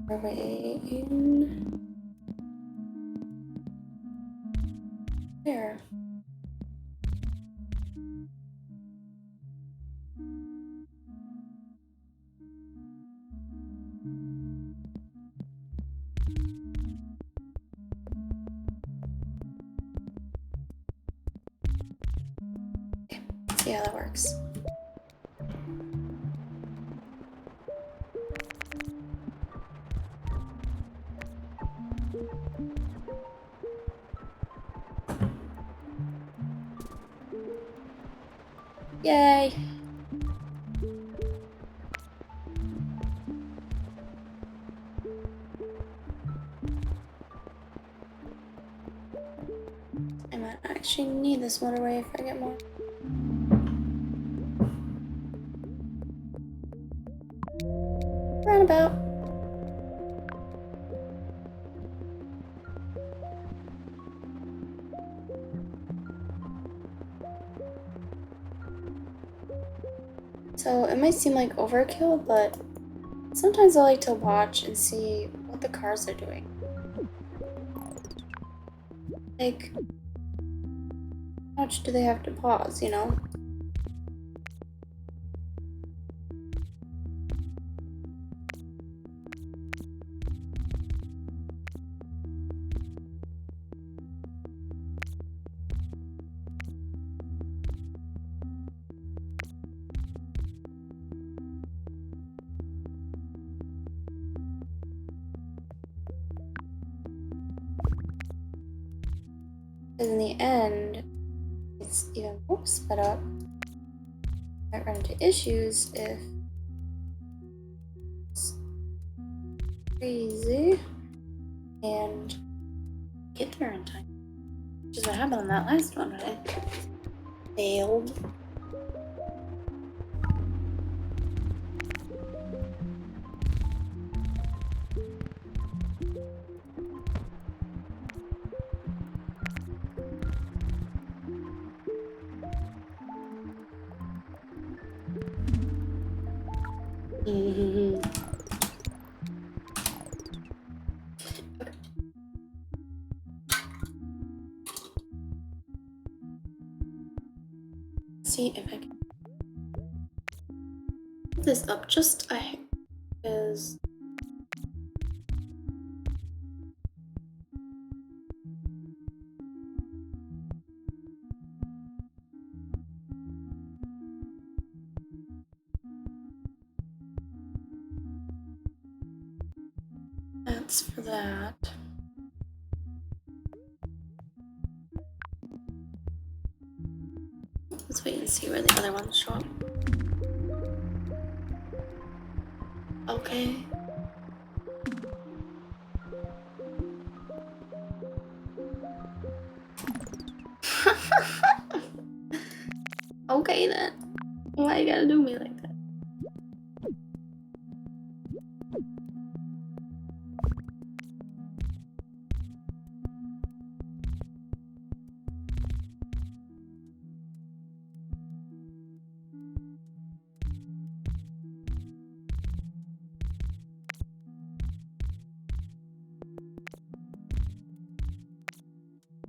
Our way in there. Okay, see how that works. Yay! actually need this motorway if I get more. Roundabout. So it might seem like overkill, but sometimes I like to watch and see what the cars are doing. Like, how much do they have to pause, you know? Because in the end, it's even more sped up. Might run into issues if it's crazy and get there in time. Which is what happened on that last one, right? Failed. Mm-hmm. See if I can put this up just a hair, because that's for that. Let's wait and see where the other ones show up. Okay. Okay then. Why you gotta do me like that?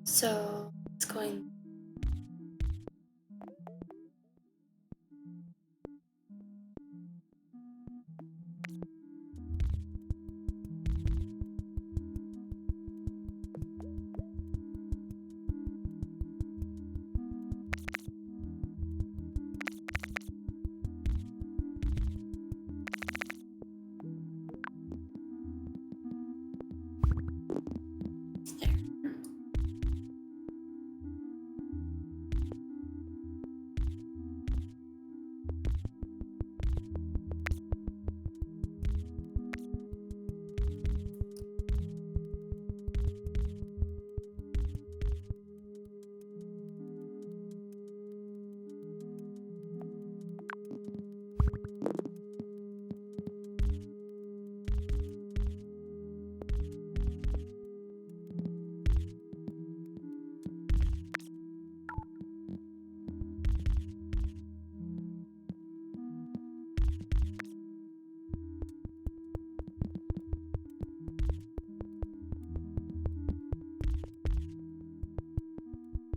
So it's going. There.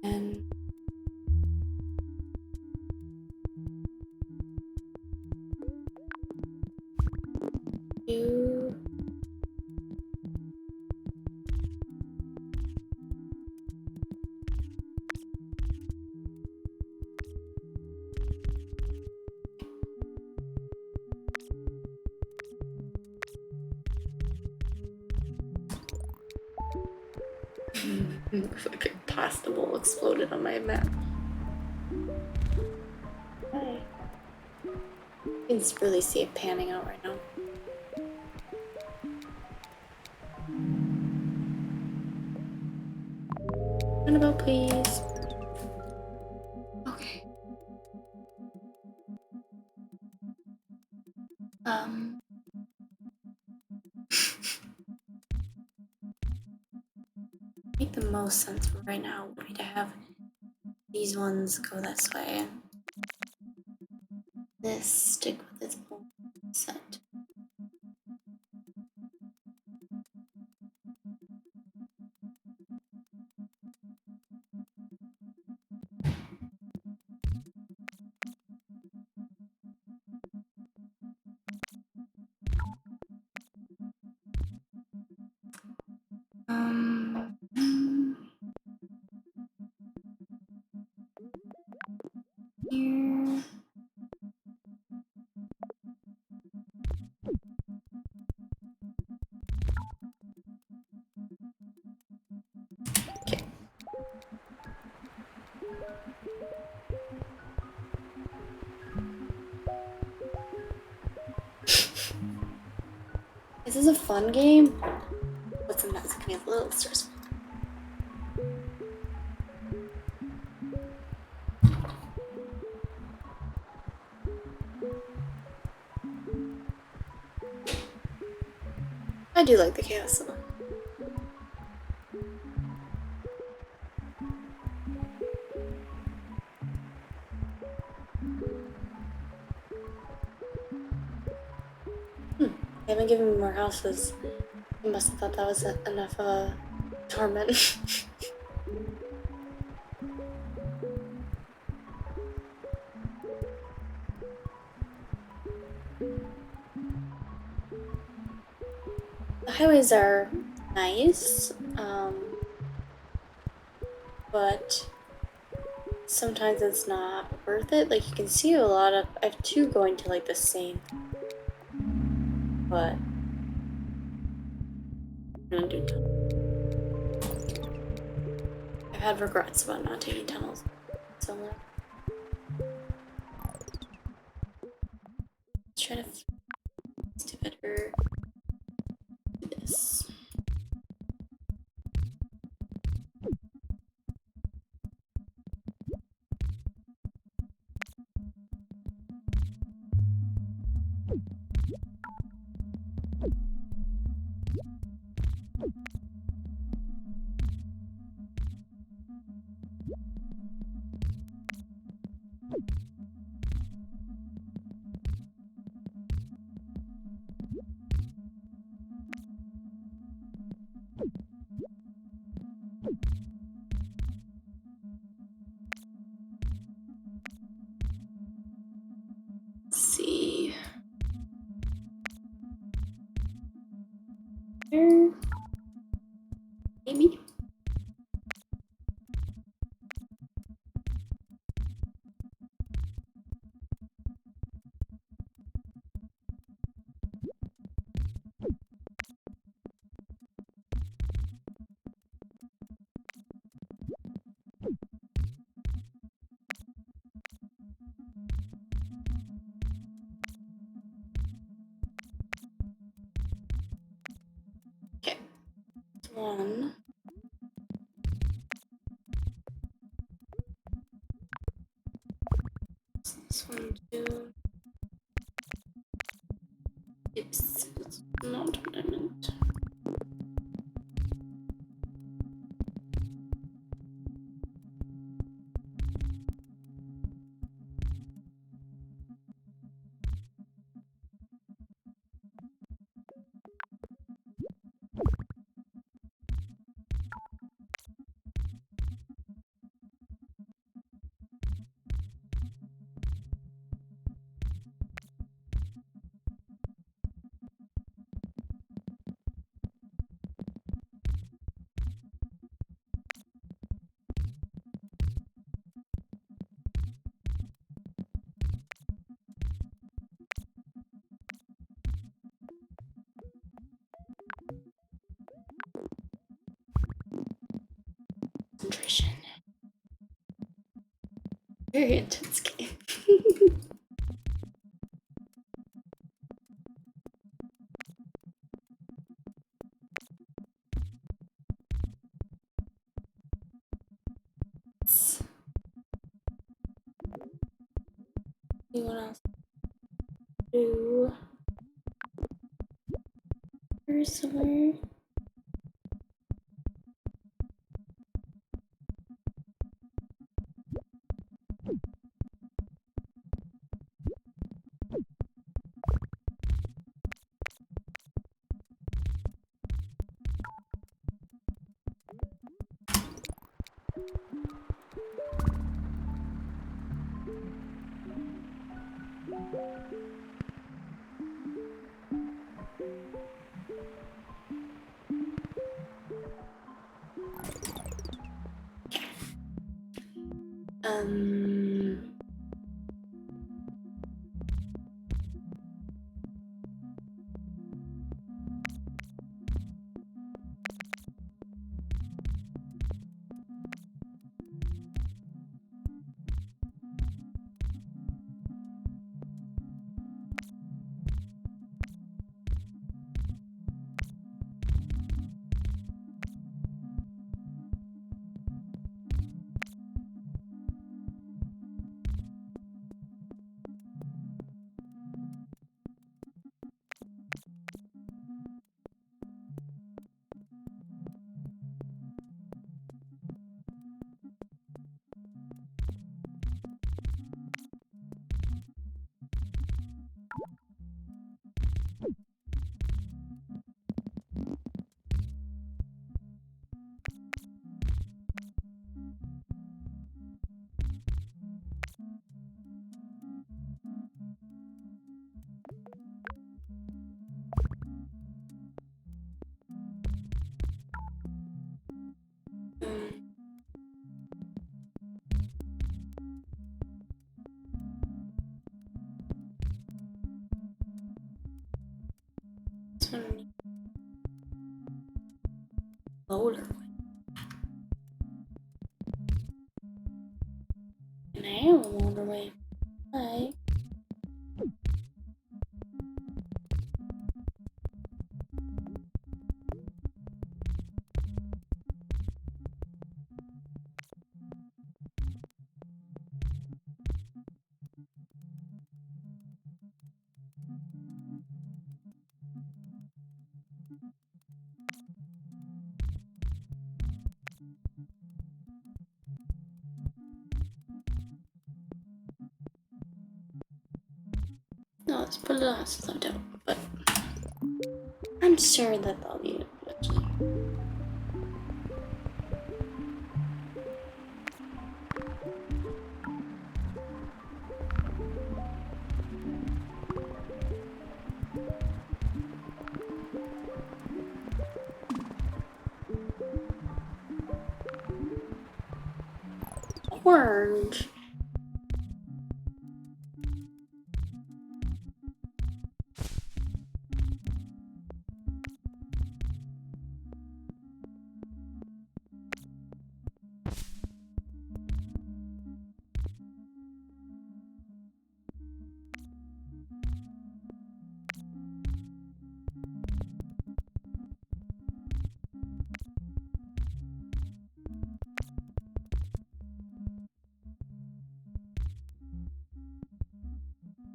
And you. Like a pasta bowl exploded on my map. Hi. You can just really see it panning out right now. Roundabout, please. make the most sense right now would be to have these ones go this way. This stick with its own set. Here. Okay. This is a fun game, but sometimes it can be a little stressful. I do like the chaos though. They haven't given me more houses. I must have thought that was enough of a torment. The highways are nice, but sometimes it's not worth it. Like you can see a lot of, I have two going to like the same, but I'm gonna do tunnels. I've had regrets about not taking tunnels somewhere. Let's try to do better. Do this. Let's see. There. Maybe. Okay. One. This one too. It's not what I meant. Concentration. Very intense game. See what else do. Here's somewhere. Um, this one needs motorway. Can I have a motorway? Hi. No, let's put the houses left out, but I'm sure that they'll be eventually. Orange.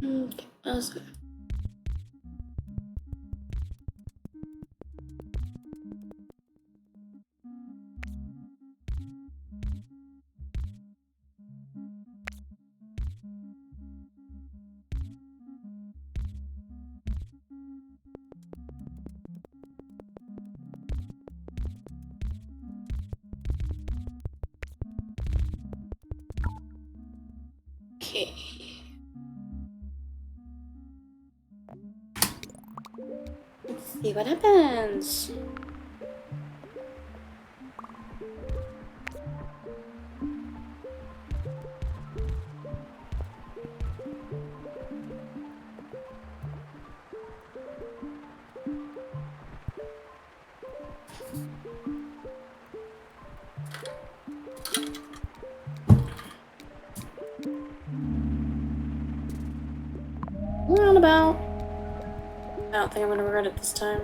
Okay, that was good. Okay. Let's see what happens. Roundabout. I don't think I'm gonna regret it this time.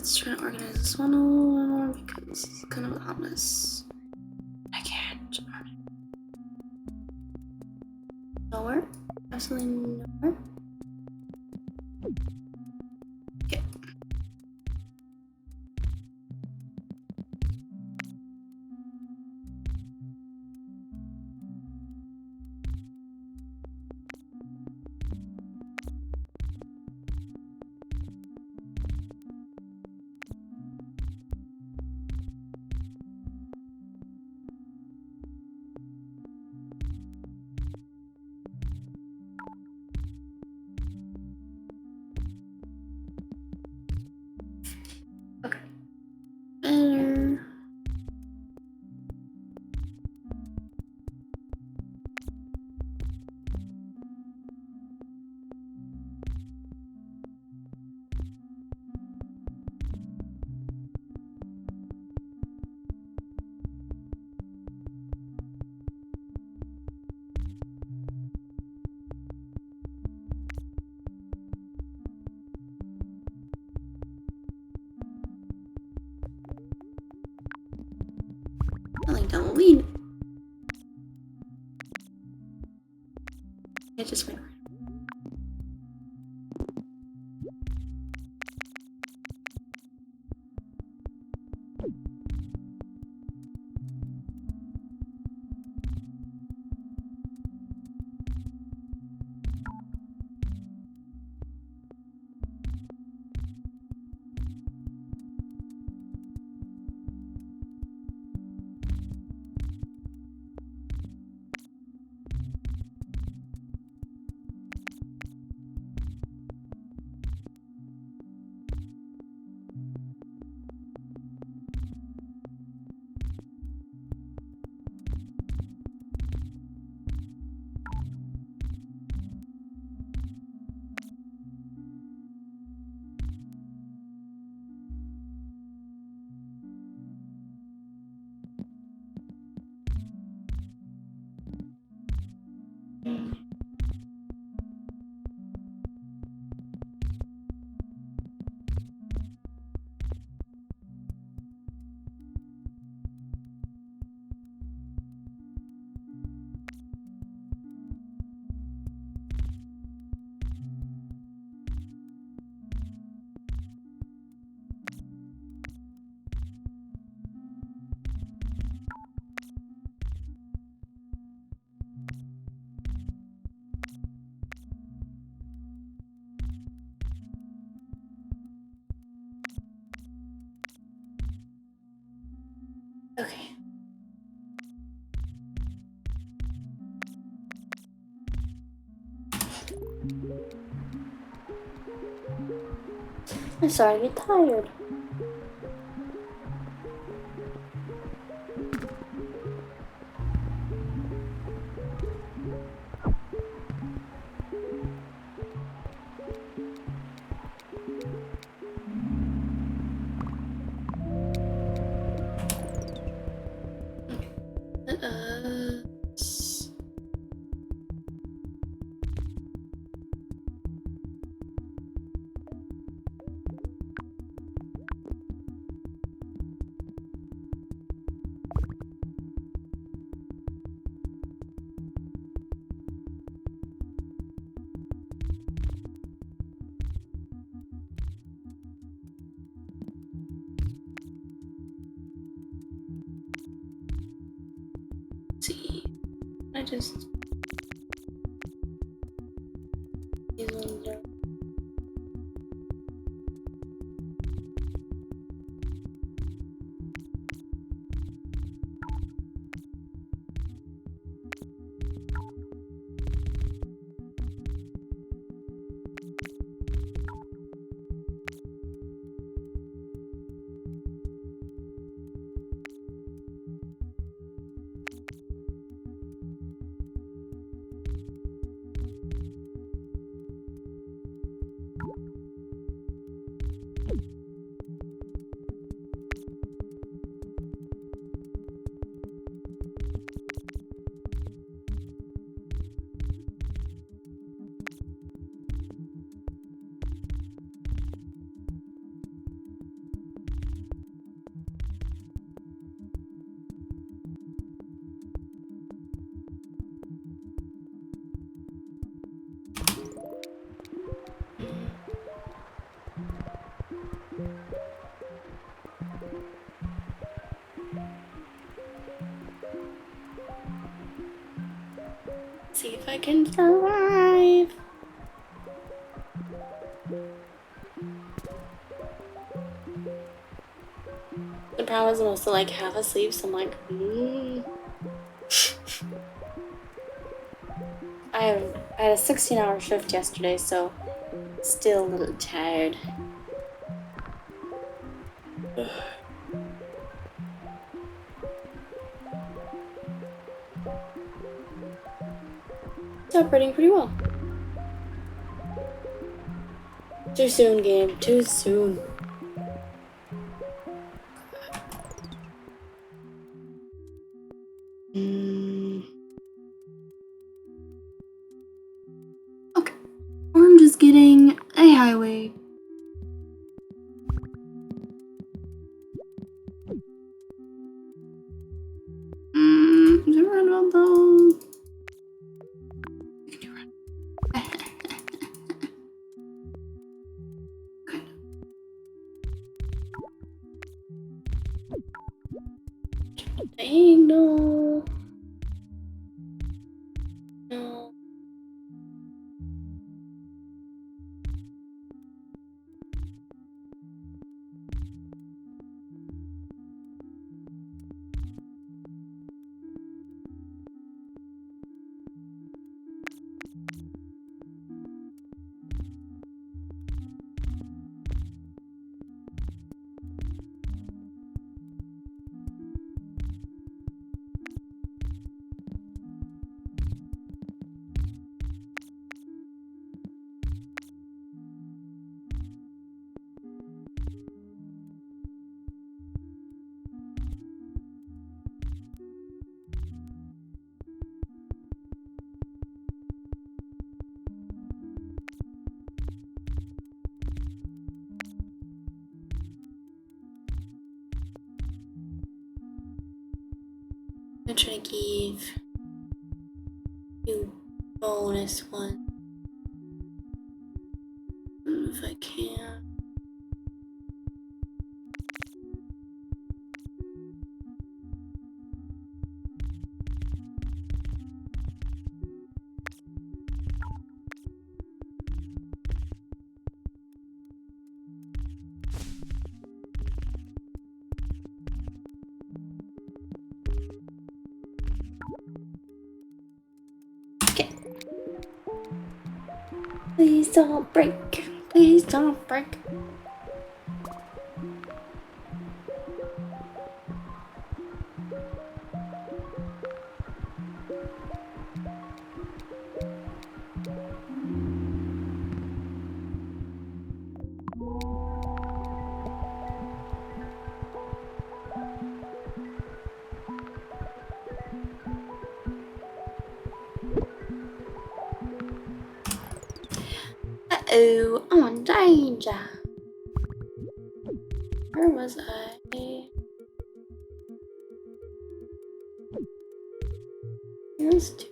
let's try to organize this one a little more because it's kind of a hot mess. I can't. Nowhere. Absolutely nowhere. Okay. Okay. Better. Like Halloween. It just went. Okay. I'm sorry, I get tired. See, I just these ones are. see if I can survive. The problem is I'm also like half asleep, so I'm like, I had a 16-hour shift yesterday, so still a little tired. It's operating pretty well. Too soon, game. Too soon. Okay. I'm just getting a highway. Is it right about those? Dang, no. No. I'm trying to give you bonus one. I don't know if I can. Okay. Please don't break. Please don't break. Uh-oh, I'm in danger. Where was I? Here's two.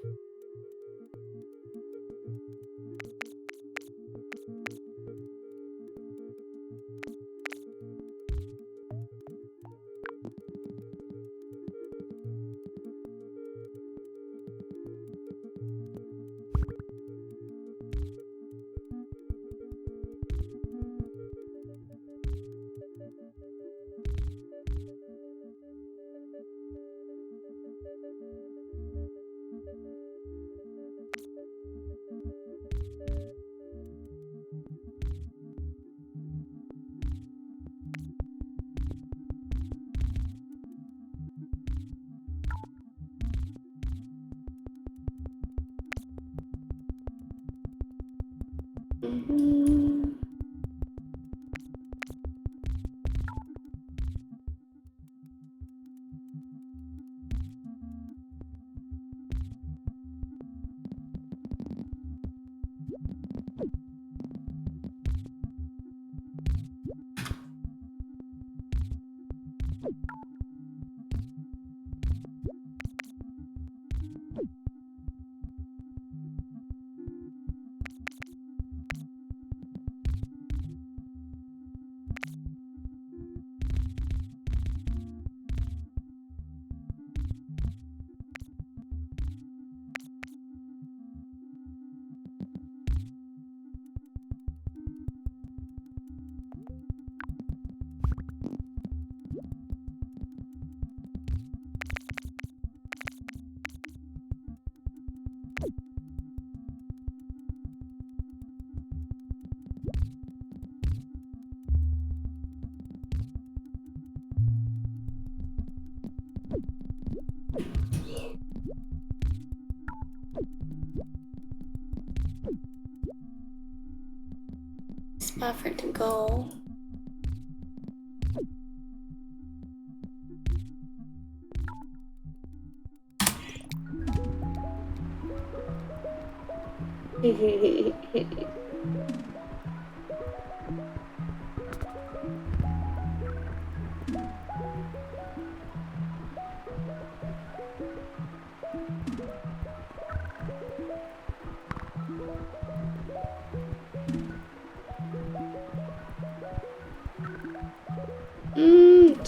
for it to go.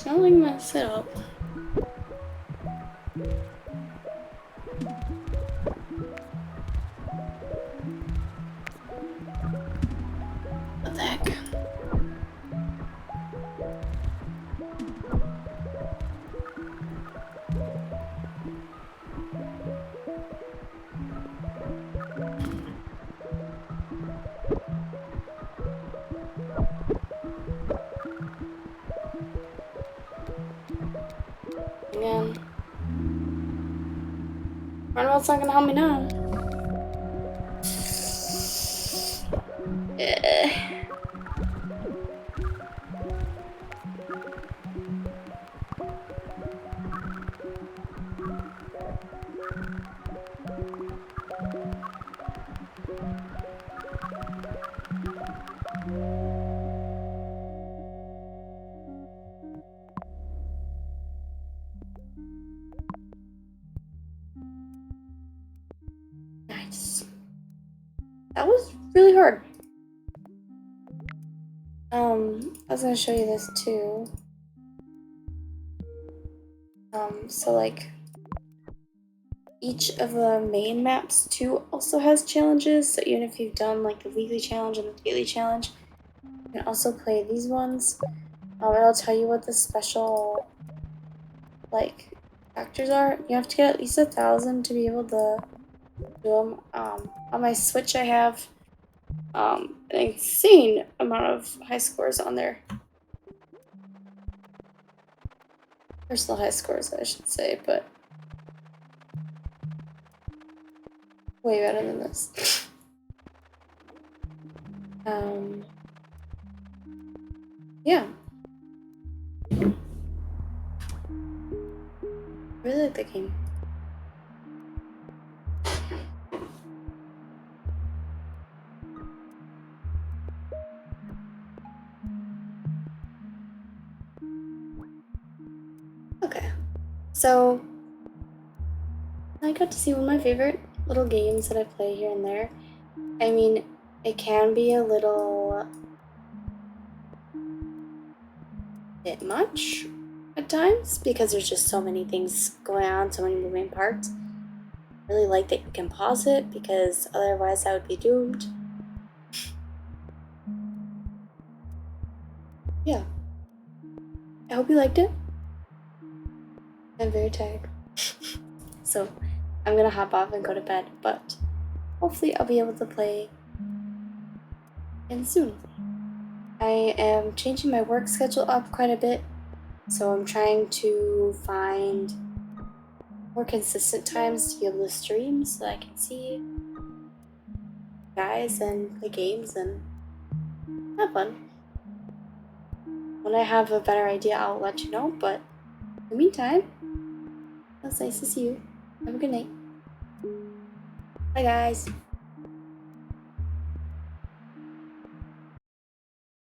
Don't like mess it up. What the heck? Again. Roundabout's not gonna help me now. Nice. That was really hard. I was gonna show you this too. So like each of the main maps too also has challenges. So even if you've done like the weekly challenge and the daily challenge, you can also play these ones. It'll tell you what the special like factors are. You have to get at least 1,000 to be able to do them. On my Switch, I have an insane amount of high scores on there. Personal high scores, I should say, but way better than this. Yeah. I really like the game. Okay, so I got to see one of my favorite little games that I play here and there. I mean, it can be a little bit much at times because there's just so many things going on, so many moving parts. I really like that you can pause it because otherwise I would be doomed. Yeah. I hope you liked it. I'm very tired. So I'm gonna hop off and go to bed, but hopefully I'll be able to play again soon. I am changing my work schedule up quite a bit, so I'm trying to find more consistent times to be able to stream so I can see guys and play games and have fun. When I have a better idea, I'll let you know, but in the meantime, it was nice to see you. Have a good night. Bye, guys.